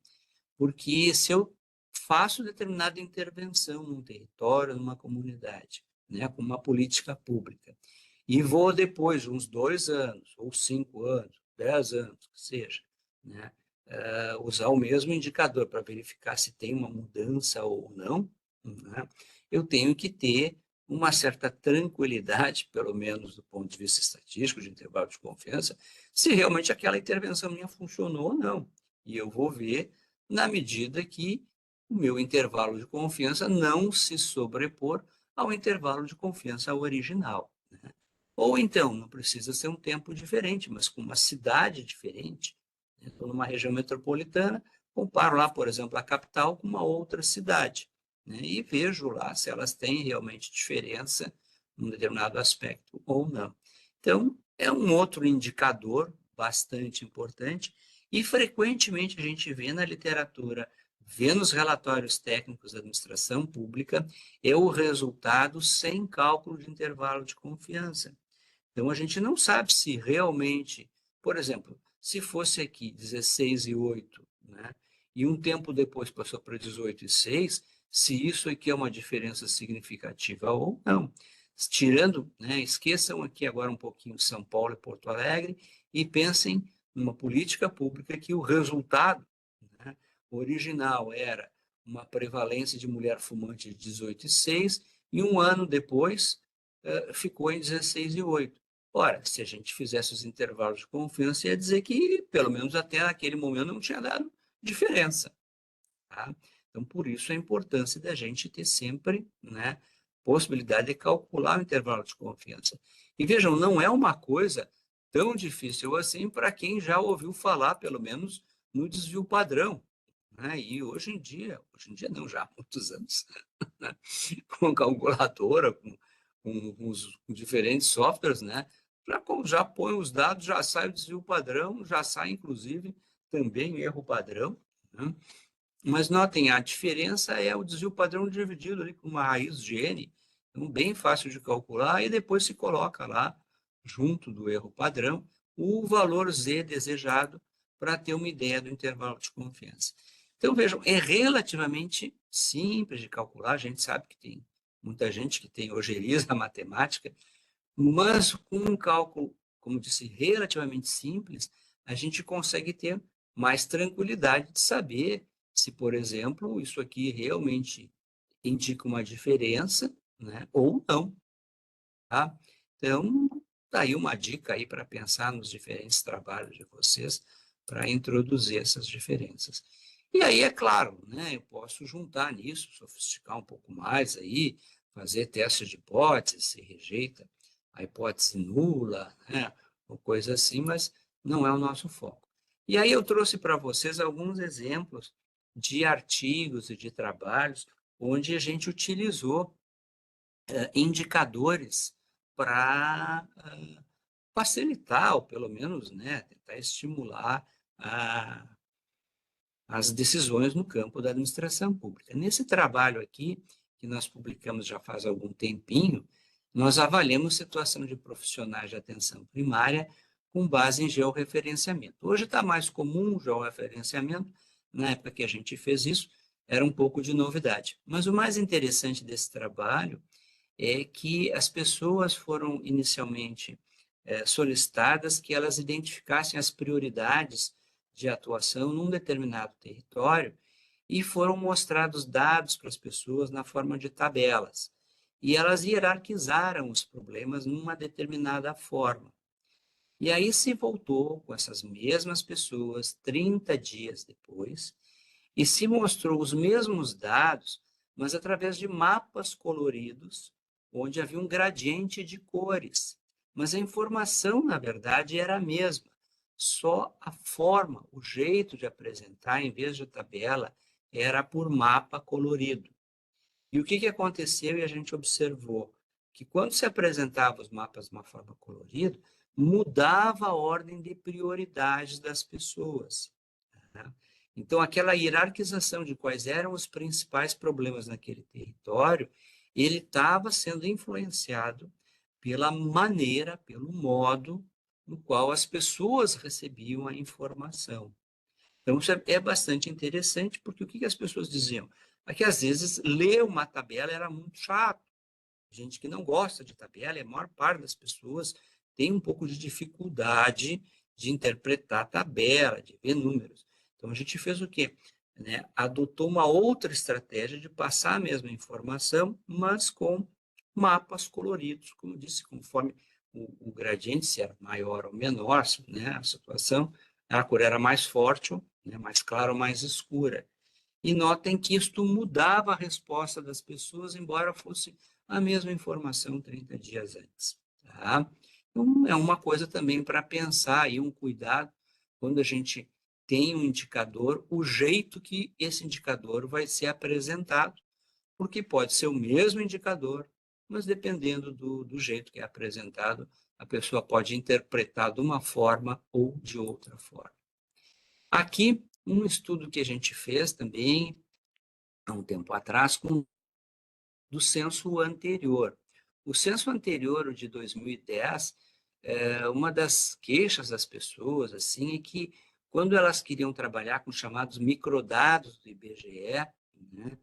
porque se eu faço determinada intervenção num território, numa comunidade, né, com uma política pública, e vou depois de uns 2 anos, ou 5 anos, 10 anos, que seja, né, usar o mesmo indicador para verificar se tem uma mudança ou não, né, eu tenho que ter uma certa tranquilidade, pelo menos do ponto de vista estatístico, de intervalo de confiança, se realmente aquela intervenção minha funcionou ou não. E eu vou ver na medida que o meu intervalo de confiança não se sobrepor ao intervalo de confiança original, né? Ou então, não precisa ser um tempo diferente, mas com uma cidade diferente. Estou numa região metropolitana, comparo lá, por exemplo, a capital com uma outra cidade, né? E vejo lá se elas têm realmente diferença num determinado aspecto ou não. Então, é um outro indicador bastante importante e frequentemente a gente vê na literatura, vê nos relatórios técnicos da administração pública, é o resultado sem cálculo de intervalo de confiança. Então, a gente não sabe se realmente, por exemplo, se fosse aqui 16 e 8, né, e um tempo depois passou para 18 e 6, se isso aqui é uma diferença significativa ou não. Tirando, né, esqueçam aqui agora um pouquinho São Paulo e Porto Alegre e pensem numa política pública que o resultado, né, original era uma prevalência de mulher fumante de 18 e 6, e um ano depois ficou em 16 e 8. Ora, se a gente fizesse os intervalos de confiança, ia dizer que, pelo menos até aquele momento, não tinha dado diferença. Tá? Então, por isso a importância da gente ter sempre, né, possibilidade de calcular o intervalo de confiança. E vejam, não é uma coisa tão difícil assim para quem já ouviu falar, pelo menos, no desvio padrão. Né? E hoje em dia não, já há muitos anos, né? Com calculadora, com diferentes softwares, né? Já põe os dados, já sai o desvio padrão, já sai, inclusive, também o erro padrão, né? Mas notem, a diferença é o desvio padrão dividido ali com uma raiz de n, então bem fácil de calcular, e depois se coloca lá, junto do erro padrão, o valor z desejado para ter uma ideia do intervalo de confiança. Então, vejam, é relativamente simples de calcular, a gente sabe que tem muita gente que tem ojerias na matemática, mas com um cálculo, como disse, relativamente simples, a gente consegue ter mais tranquilidade de saber se, por exemplo, isso aqui realmente indica uma diferença, né, ou não, tá? Então, tá aí uma dica aí para pensar nos diferentes trabalhos de vocês para introduzir essas diferenças. E aí, é claro, né, eu posso juntar nisso, sofisticar um pouco mais aí, fazer testes de hipótese, se rejeita a hipótese nula, né, ou coisa assim, mas não é o nosso foco. E aí eu trouxe para vocês alguns exemplos de artigos e de trabalhos onde a gente utilizou indicadores para facilitar, ou pelo menos, né, tentar estimular as decisões no campo da administração pública. Nesse trabalho aqui, que nós publicamos já faz algum tempinho, nós avaliamos a situação de profissionais de atenção primária com base em georreferenciamento. Hoje está mais comum o georreferenciamento, na época que a gente fez isso, era um pouco de novidade. Mas o mais interessante desse trabalho é que as pessoas foram inicialmente solicitadas que elas identificassem as prioridades de atuação num determinado território e foram mostrados dados para as pessoas na forma de tabelas. E elas hierarquizaram os problemas numa determinada forma. E aí se voltou com essas mesmas pessoas 30 dias depois e se mostrou os mesmos dados, mas através de mapas coloridos, onde havia um gradiente de cores. Mas a informação, na verdade, era a mesma. Só a forma, o jeito de apresentar, em vez de tabela, era por mapa colorido. E o que aconteceu e a gente observou? Que quando se apresentava os mapas de uma forma colorida, mudava a ordem de prioridades das pessoas. Né? Então, aquela hierarquização de quais eram os principais problemas naquele território, ele estava sendo influenciado pela maneira, pelo modo no qual as pessoas recebiam a informação. Então, isso é bastante interessante, porque o que as pessoas diziam? É que, às vezes, ler uma tabela era muito chato. Gente que não gosta de tabela, e a maior parte das pessoas tem um pouco de dificuldade de interpretar a tabela, de ver números. Então, a gente fez o quê? Né? Adotou uma outra estratégia de passar a mesma informação, mas com mapas coloridos, como disse, conforme o gradiente, se era maior ou menor, né, a situação, a cor era mais forte, né, mais clara ou mais escura. E notem que isto mudava a resposta das pessoas, embora fosse a mesma informação 30 dias antes. Tá? Então, é uma coisa também para pensar, e um cuidado, quando a gente tem um indicador, o jeito que esse indicador vai ser apresentado, porque pode ser o mesmo indicador, mas dependendo do jeito que é apresentado, a pessoa pode interpretar de uma forma ou de outra forma. Aqui, um estudo que a gente fez também, há um tempo atrás, do censo anterior. O censo anterior, o de 2010, uma das queixas das pessoas assim, é que, quando elas queriam trabalhar com chamados microdados do IBGE, né,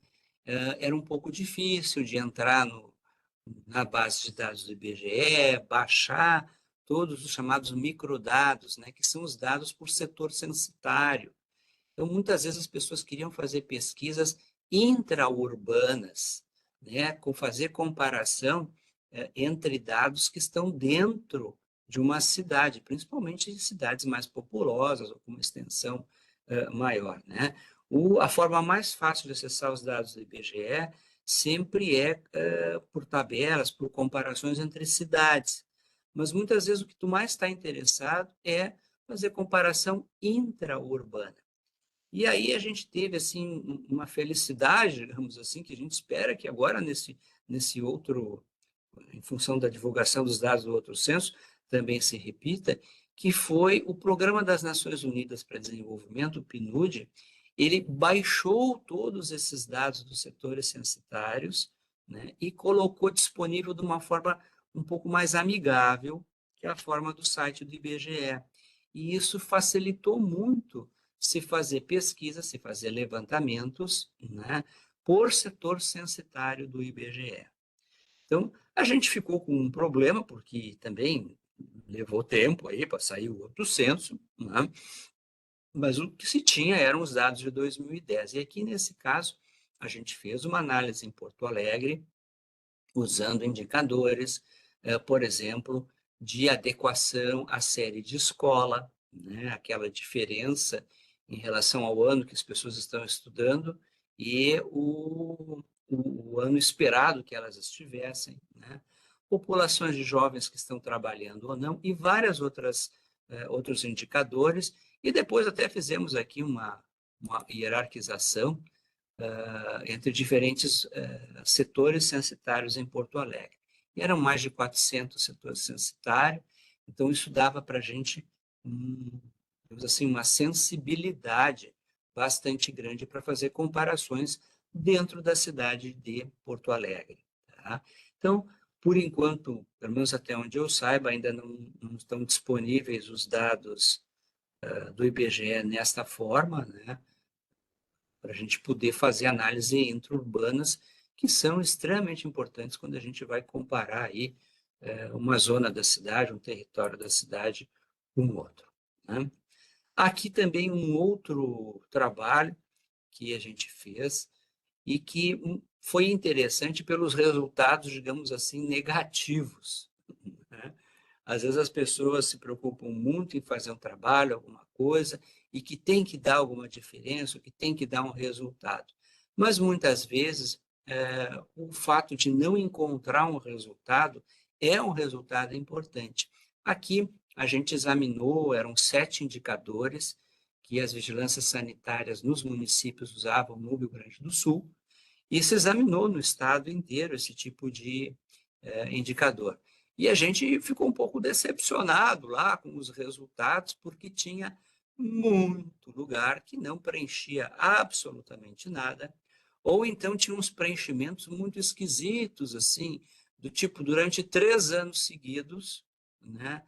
era um pouco difícil de entrar na base de dados do IBGE, baixar todos os chamados microdados, né, que são os dados por setor censitário. Então, muitas vezes as pessoas queriam fazer pesquisas intraurbanas, né, com fazer comparação entre dados que estão dentro de uma cidade, principalmente de cidades mais populosas ou com uma extensão maior, né? A forma mais fácil de acessar os dados do IBGE sempre é por tabelas, por comparações entre cidades. Mas muitas vezes o que tu mais está interessado é fazer comparação intraurbana. E aí a gente teve assim uma felicidade, digamos assim, que a gente espera que agora nesse outro, em função da divulgação dos dados do outro censo, também se repita, que foi o Programa das Nações Unidas para Desenvolvimento, o PNUD. Ele baixou todos esses dados dos setores censitários, né, e colocou disponível de uma forma um pouco mais amigável, que é a forma do site do IBGE. E isso facilitou muito se fazer pesquisa, se fazer levantamentos, né, por setor censitário do IBGE. Então, a gente ficou com um problema, porque também levou tempo aí para sair o outro censo, né? Mas o que se tinha eram os dados de 2010. E aqui, nesse caso, a gente fez uma análise em Porto Alegre, usando indicadores, por exemplo, de adequação à série de escola, né? Aquela diferença em relação ao ano que as pessoas estão estudando e o ano esperado que elas estivessem, né? Populações de jovens que estão trabalhando ou não, e várias outras outros indicadores, e depois até fizemos aqui uma hierarquização entre diferentes setores censitários em Porto Alegre. E eram mais de 400 setores censitários, então isso dava para a gente, digamos assim, uma sensibilidade bastante grande para fazer comparações dentro da cidade de Porto Alegre. Tá? Então, por enquanto, pelo menos até onde eu saiba, ainda não estão disponíveis os dados do IBGE nesta forma, né? Para a gente poder fazer análise intra-urbanas, que são extremamente importantes quando a gente vai comparar aí uma zona da cidade, um território da cidade com outro. Né? Aqui também um outro trabalho que a gente fez e que foi interessante pelos resultados, digamos assim, negativos. Né? Às vezes as pessoas se preocupam muito em fazer um trabalho, alguma coisa, e que tem que dar alguma diferença, que tem que dar um resultado. Mas muitas vezes o fato de não encontrar um resultado é um resultado importante. Aqui a gente examinou, eram 7 indicadores que as vigilâncias sanitárias nos municípios usavam no Rio Grande do Sul, e se examinou no estado inteiro esse tipo de indicador. E a gente ficou um pouco decepcionado lá com os resultados, porque tinha muito lugar que não preenchia absolutamente nada, ou então tinha uns preenchimentos muito esquisitos, assim, do tipo, durante 3 anos seguidos, né,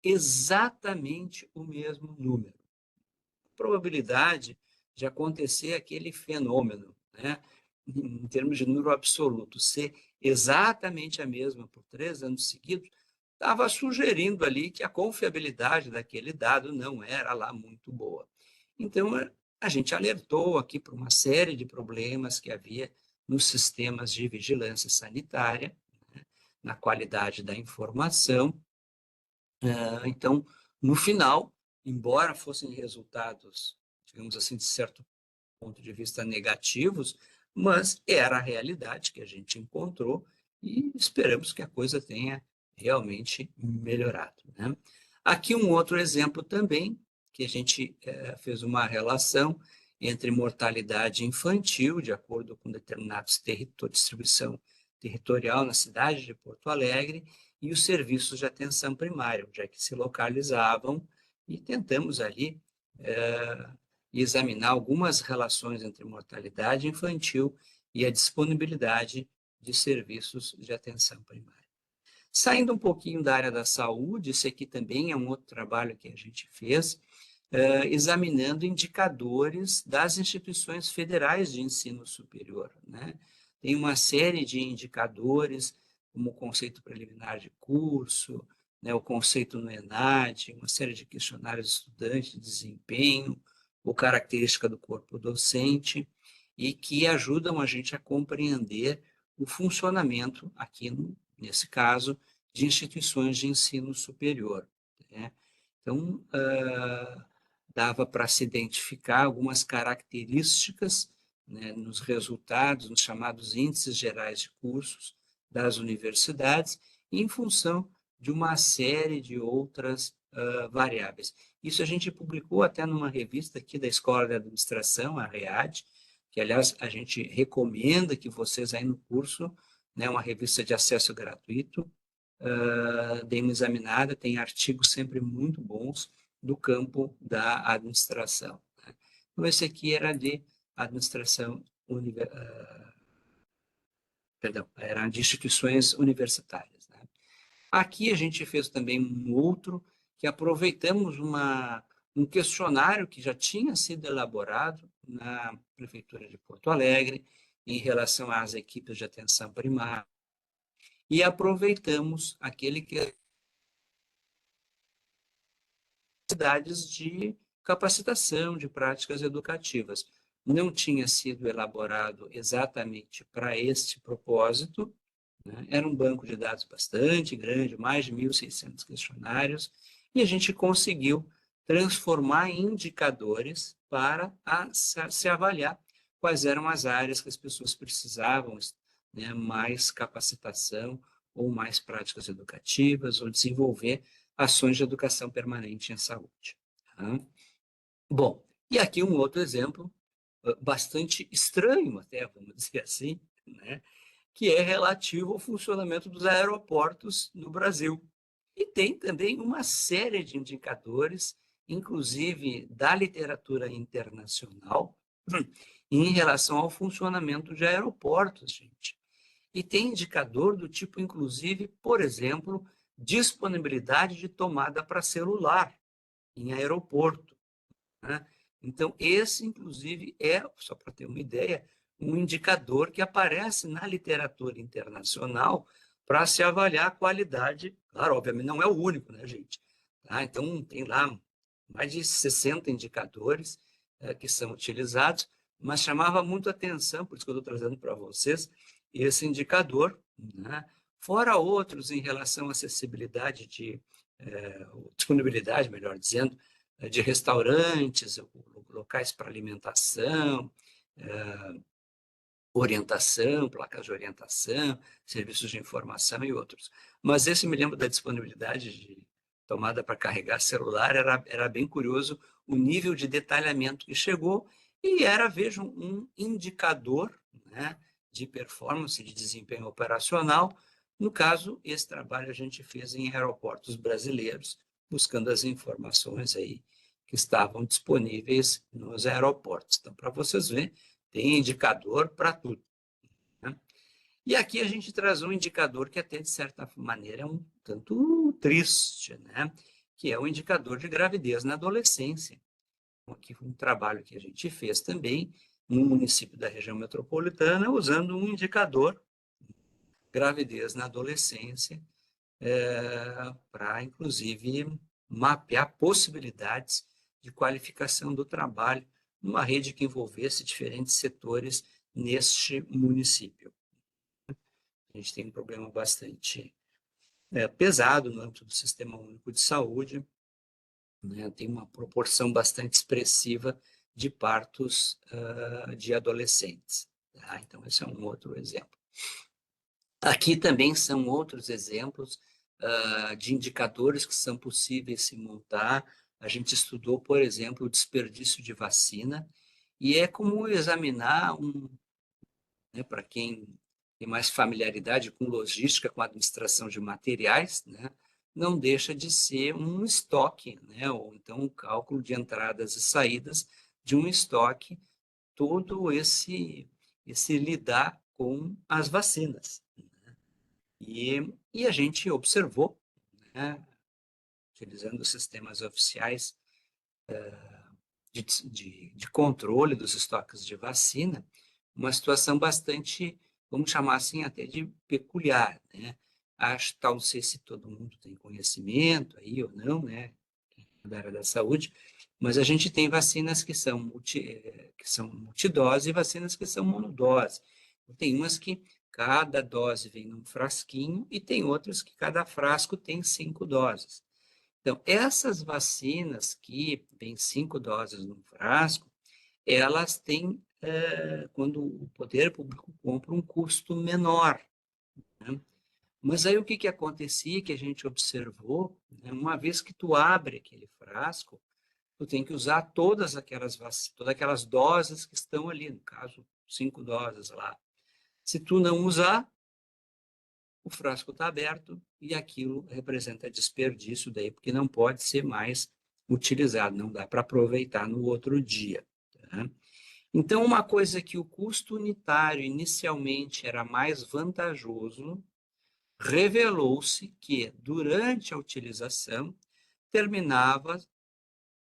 exatamente o mesmo número. Probabilidade de acontecer aquele fenômeno, né, em termos de número absoluto, ser exatamente a mesma por 3 anos seguidos, estava sugerindo ali que a confiabilidade daquele dado não era lá muito boa. Então, a gente alertou aqui para uma série de problemas que havia nos sistemas de vigilância sanitária, né, na qualidade da informação. Então, no final, embora fossem resultados, digamos assim, de certo ponto de vista negativos, mas era a realidade que a gente encontrou e esperamos que a coisa tenha realmente melhorado. Né? Aqui um outro exemplo também, que a gente fez uma relação entre mortalidade infantil, de acordo com determinados distribuição territorial na cidade de Porto Alegre, e os serviços de atenção primária, onde é que se localizavam, e tentamos ali examinar algumas relações entre mortalidade infantil e a disponibilidade de serviços de atenção primária. Saindo um pouquinho da área da saúde, esse aqui também é um outro trabalho que a gente fez, examinando indicadores das instituições federais de ensino superior. Né? Tem uma série de indicadores, como o conceito preliminar de curso, né, o conceito no ENAD, uma série de questionários de estudante de desempenho, ou característica do corpo docente, e que ajudam a gente a compreender o funcionamento, aqui nesse caso, de instituições de ensino superior. Né? Então, dava para se identificar algumas características, né, nos resultados, nos chamados índices gerais de cursos das universidades, em função de uma série de outras variáveis. Isso a gente publicou até numa revista aqui da Escola de Administração, a READ, que, aliás, a gente recomenda que vocês aí no curso, né, uma revista de acesso gratuito, deem uma examinada, tem artigos sempre muito bons do campo da administração. Né? Então, esse aqui era de administração, era de instituições universitárias. Né? Aqui a gente fez também um outro, que aproveitamos um questionário que já tinha sido elaborado na Prefeitura de Porto Alegre, em relação às equipes de atenção primária, e aproveitamos aquele que atividades de capacitação, de práticas educativas. Não tinha sido elaborado exatamente para este propósito, né? Era um banco de dados bastante grande, mais de 1.600 questionários, e a gente conseguiu transformar em indicadores para se avaliar quais eram as áreas que as pessoas precisavam, né, mais capacitação ou mais práticas educativas, ou desenvolver ações de educação permanente em saúde. Tá? Bom, e aqui um outro exemplo, bastante estranho até, vamos dizer assim, né? Que é relativo ao funcionamento dos aeroportos no Brasil. E tem também uma série de indicadores, inclusive da literatura internacional, em relação ao funcionamento de aeroportos, gente. E tem indicador do tipo, inclusive, por exemplo, disponibilidade de tomada para celular em aeroporto, né? Então, esse, inclusive, é, só para ter uma ideia, um indicador que aparece na literatura internacional para se avaliar a qualidade. Claro, obviamente, não é o único, né, gente? Tá? Então, tem lá mais de 60 indicadores que são utilizados, mas chamava muito atenção, por isso que eu estou trazendo para vocês, esse indicador, né? Fora outros em relação à acessibilidade disponibilidade, melhor dizendo, de restaurantes, locais para alimentação, orientação, placas de orientação, serviços de informação e outros. Mas esse me lembro da disponibilidade de tomada para carregar celular, era bem curioso o nível de detalhamento que chegou e era, vejam, um indicador, né, de performance, de desempenho operacional. No caso, esse trabalho a gente fez em aeroportos brasileiros, buscando as informações aí que estavam disponíveis nos aeroportos. Então, para vocês verem, tem indicador para tudo, né? E aqui a gente traz um indicador que até, de certa maneira, é um tanto triste, né? Que é o indicador de gravidez na adolescência. Aqui foi um trabalho que a gente fez também no município da região metropolitana, usando um indicador, gravidez na adolescência, para, inclusive, mapear possibilidades de qualificação do trabalho numa rede que envolvesse diferentes setores neste município. A gente tem um problema bastante pesado no âmbito do Sistema Único de Saúde, né? Tem uma proporção bastante expressiva de partos de adolescentes. Tá? Então, esse é um outro exemplo. Aqui também são outros exemplos de indicadores que são possíveis se montar. A gente estudou, por exemplo, o desperdício de vacina, e é como examinar né, para quem tem mais familiaridade com logística, com administração de materiais, né, não deixa de ser um estoque, né, ou então um cálculo de entradas e saídas de um estoque, todo esse lidar com as vacinas. E a gente observou, né, utilizando sistemas oficiais de controle dos estoques de vacina, uma situação bastante, vamos chamar assim, até de peculiar, né? Acho, tal, não sei se todo mundo tem conhecimento aí ou não, né, da área da saúde, mas a gente tem vacinas que são multidose e vacinas que são monodose. Tem umas que cada dose vem num frasquinho e tem outras que cada frasco tem 5 doses. Então, essas vacinas que vêm 5 doses num frasco, elas têm, quando o poder público compra, um custo menor, né? Mas aí o que acontecia, que a gente observou, né? Uma vez que tu abre aquele frasco, tu tem que usar todas aquelas doses que estão ali, no caso, 5 doses lá. Se tu não usar, o frasco está aberto e aquilo representa desperdício daí, porque não pode ser mais utilizado, não dá para aproveitar no outro dia. Tá? Então, uma coisa que o custo unitário inicialmente era mais vantajoso, revelou-se que, durante a utilização, terminava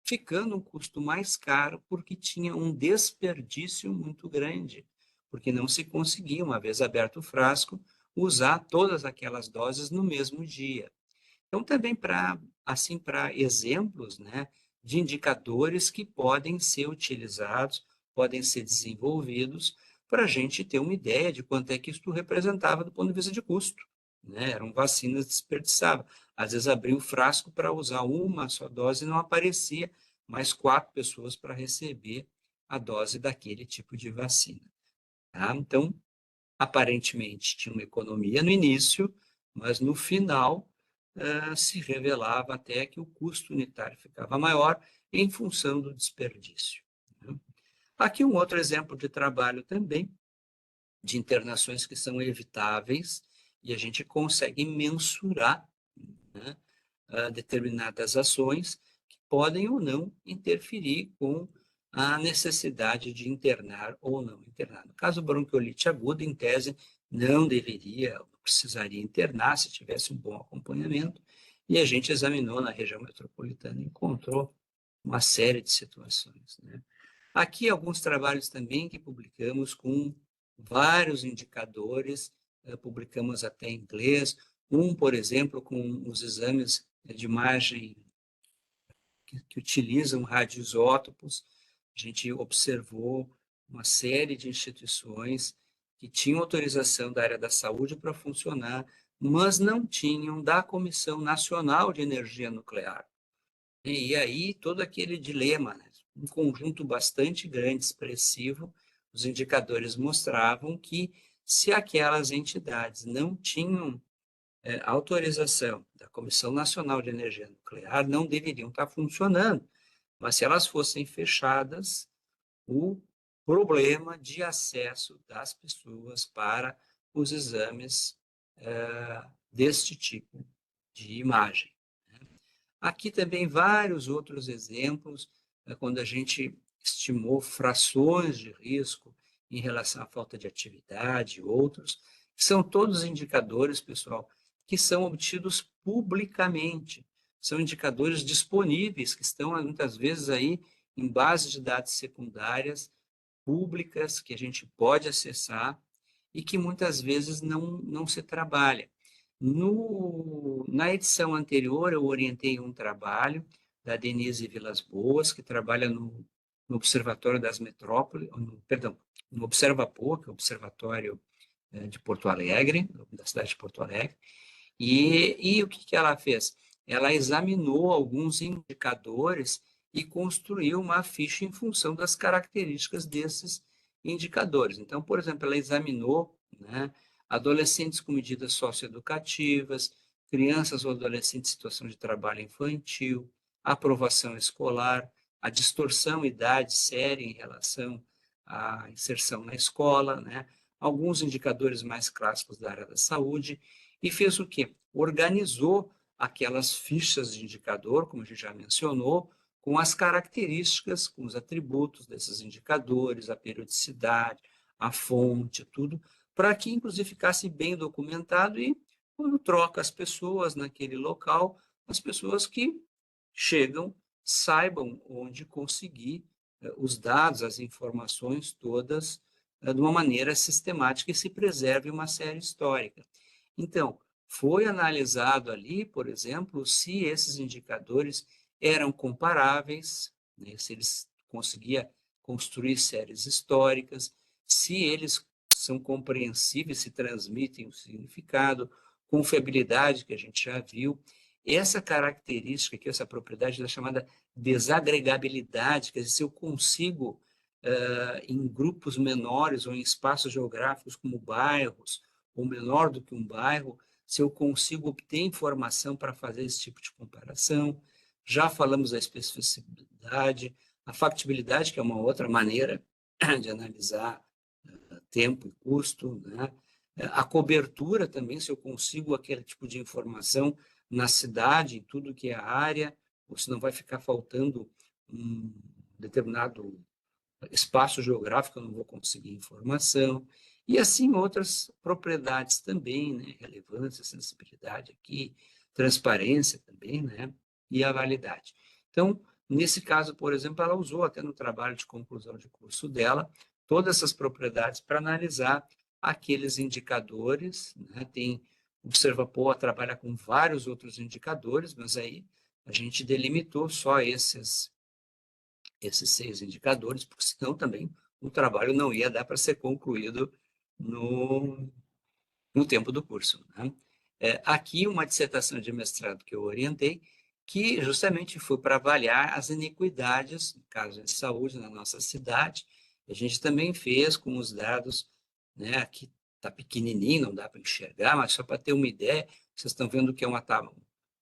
ficando um custo mais caro porque tinha um desperdício muito grande, porque não se conseguia, uma vez aberto o frasco, usar todas aquelas doses no mesmo dia. Então, também para exemplos, né, de indicadores que podem ser utilizados, podem ser desenvolvidos, para a gente ter uma ideia de quanto é que isso representava do ponto de vista de custo, né? Eram vacinas desperdiçadas. Às vezes abria o frasco para usar uma só dose e não aparecia mais 4 pessoas para receber a dose daquele tipo de vacina. Tá? Então, aparentemente tinha uma economia no início, mas no final se revelava até que o custo unitário ficava maior em função do desperdício, né? Aqui um outro exemplo de trabalho também, de internações que são evitáveis e a gente consegue mensurar, né, determinadas ações que podem ou não interferir com a necessidade de internar ou não internar. No caso, bronquiolite aguda, em tese, não deveria, não precisaria internar se tivesse um bom acompanhamento, e a gente examinou na região metropolitana e encontrou uma série de situações, né? Aqui alguns trabalhos também que publicamos com vários indicadores, publicamos até em inglês, por exemplo, com os exames de imagem que utilizam radioisótopos. A gente observou uma série de instituições que tinham autorização da área da saúde para funcionar, mas não tinham da Comissão Nacional de Energia Nuclear. E aí todo aquele dilema, né? Um conjunto bastante grande, expressivo, os indicadores mostravam que se aquelas entidades não tinham autorização da Comissão Nacional de Energia Nuclear, não deveriam estar funcionando, mas se elas fossem fechadas, o problema de acesso das pessoas para os exames deste tipo de imagem. Aqui também vários outros exemplos, quando a gente estimou frações de risco em relação à falta de atividade e outros, que são todos indicadores, pessoal, que são obtidos publicamente, são indicadores disponíveis, que estão muitas vezes aí em bases de dados secundárias públicas, que a gente pode acessar e que muitas vezes não se trabalha. Na edição anterior, eu orientei um trabalho da Denise Vilas Boas, que trabalha no Observatório das Metrópoles, perdão, no Observapoa, que é o Observatório de Porto Alegre, da cidade de Porto Alegre, e o que ela fez? Ela examinou alguns indicadores e construiu uma ficha em função das características desses indicadores. Então, por exemplo, ela examinou, né, adolescentes com medidas socioeducativas, crianças ou adolescentes em situação de trabalho infantil, aprovação escolar, a distorção idade séria em relação à inserção na escola, né? Alguns indicadores mais clássicos da área da saúde, e fez o quê? Organizou aquelas fichas de indicador, como a gente já mencionou, com as características, com os atributos desses indicadores, a periodicidade, a fonte, tudo, para que, inclusive, ficasse bem documentado e, quando troca as pessoas naquele local, as pessoas que chegam saibam onde conseguir os dados, as informações todas, de uma maneira sistemática e se preserve uma série histórica. Então, foi analisado ali, por exemplo, se esses indicadores eram comparáveis, né, se eles conseguiam construir séries históricas, se eles são compreensíveis, se transmitem o significado, confiabilidade, que a gente já viu. Essa característica aqui, essa propriedade da chamada desagregabilidade, quer dizer, se eu consigo, em grupos menores ou em espaços geográficos como bairros, ou menor do que um bairro, se eu consigo obter informação para fazer esse tipo de comparação. Já falamos da especificidade, a factibilidade, que é uma outra maneira de analisar tempo e custo, né? A cobertura também, se eu consigo aquele tipo de informação na cidade, em tudo que é a área, ou se não vai ficar faltando um determinado espaço geográfico, eu não vou conseguir informação. E assim outras propriedades também, né? Relevância, sensibilidade aqui, transparência também, né? E a validade. Então, nesse caso, por exemplo, ela usou até no trabalho de conclusão de curso dela todas essas propriedades para analisar aqueles indicadores, né? Tem o Observapoa trabalha com vários outros indicadores, mas aí a gente delimitou só esses 6 indicadores, porque senão também o trabalho não ia dar para ser concluído no tempo do curso, né? Aqui uma dissertação de mestrado que eu orientei, que justamente foi para avaliar as iniquidades, no caso de saúde, na nossa cidade. A gente também fez com os dados, né, aqui está pequenininho, não dá para enxergar, mas só para ter uma ideia, vocês estão vendo que é uma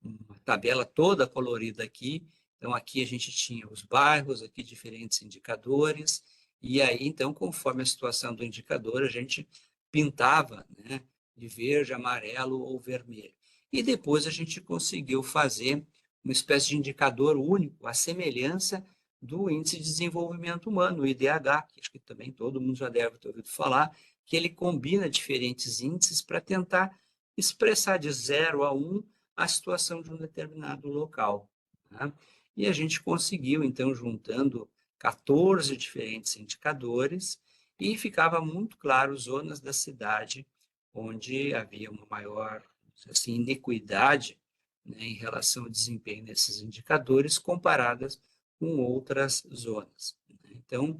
uma tabela toda colorida aqui. Então, aqui a gente tinha os bairros, aqui diferentes indicadores, e aí, então, conforme a situação do indicador, a gente pintava, né, de verde, amarelo ou vermelho. E depois a gente conseguiu fazer uma espécie de indicador único, a semelhança do Índice de Desenvolvimento Humano, o IDH, que acho que também todo mundo já deve ter ouvido falar, que ele combina diferentes índices para tentar expressar de 0 a 1 a situação de um determinado local. Tá? E a gente conseguiu, então, juntando 14 diferentes indicadores, e ficava muito claro zonas da cidade onde havia uma maior assim, inequidade, né, em relação ao desempenho desses indicadores comparadas com outras zonas. Né? Então,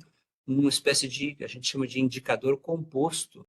uma espécie de, a gente chama de indicador composto,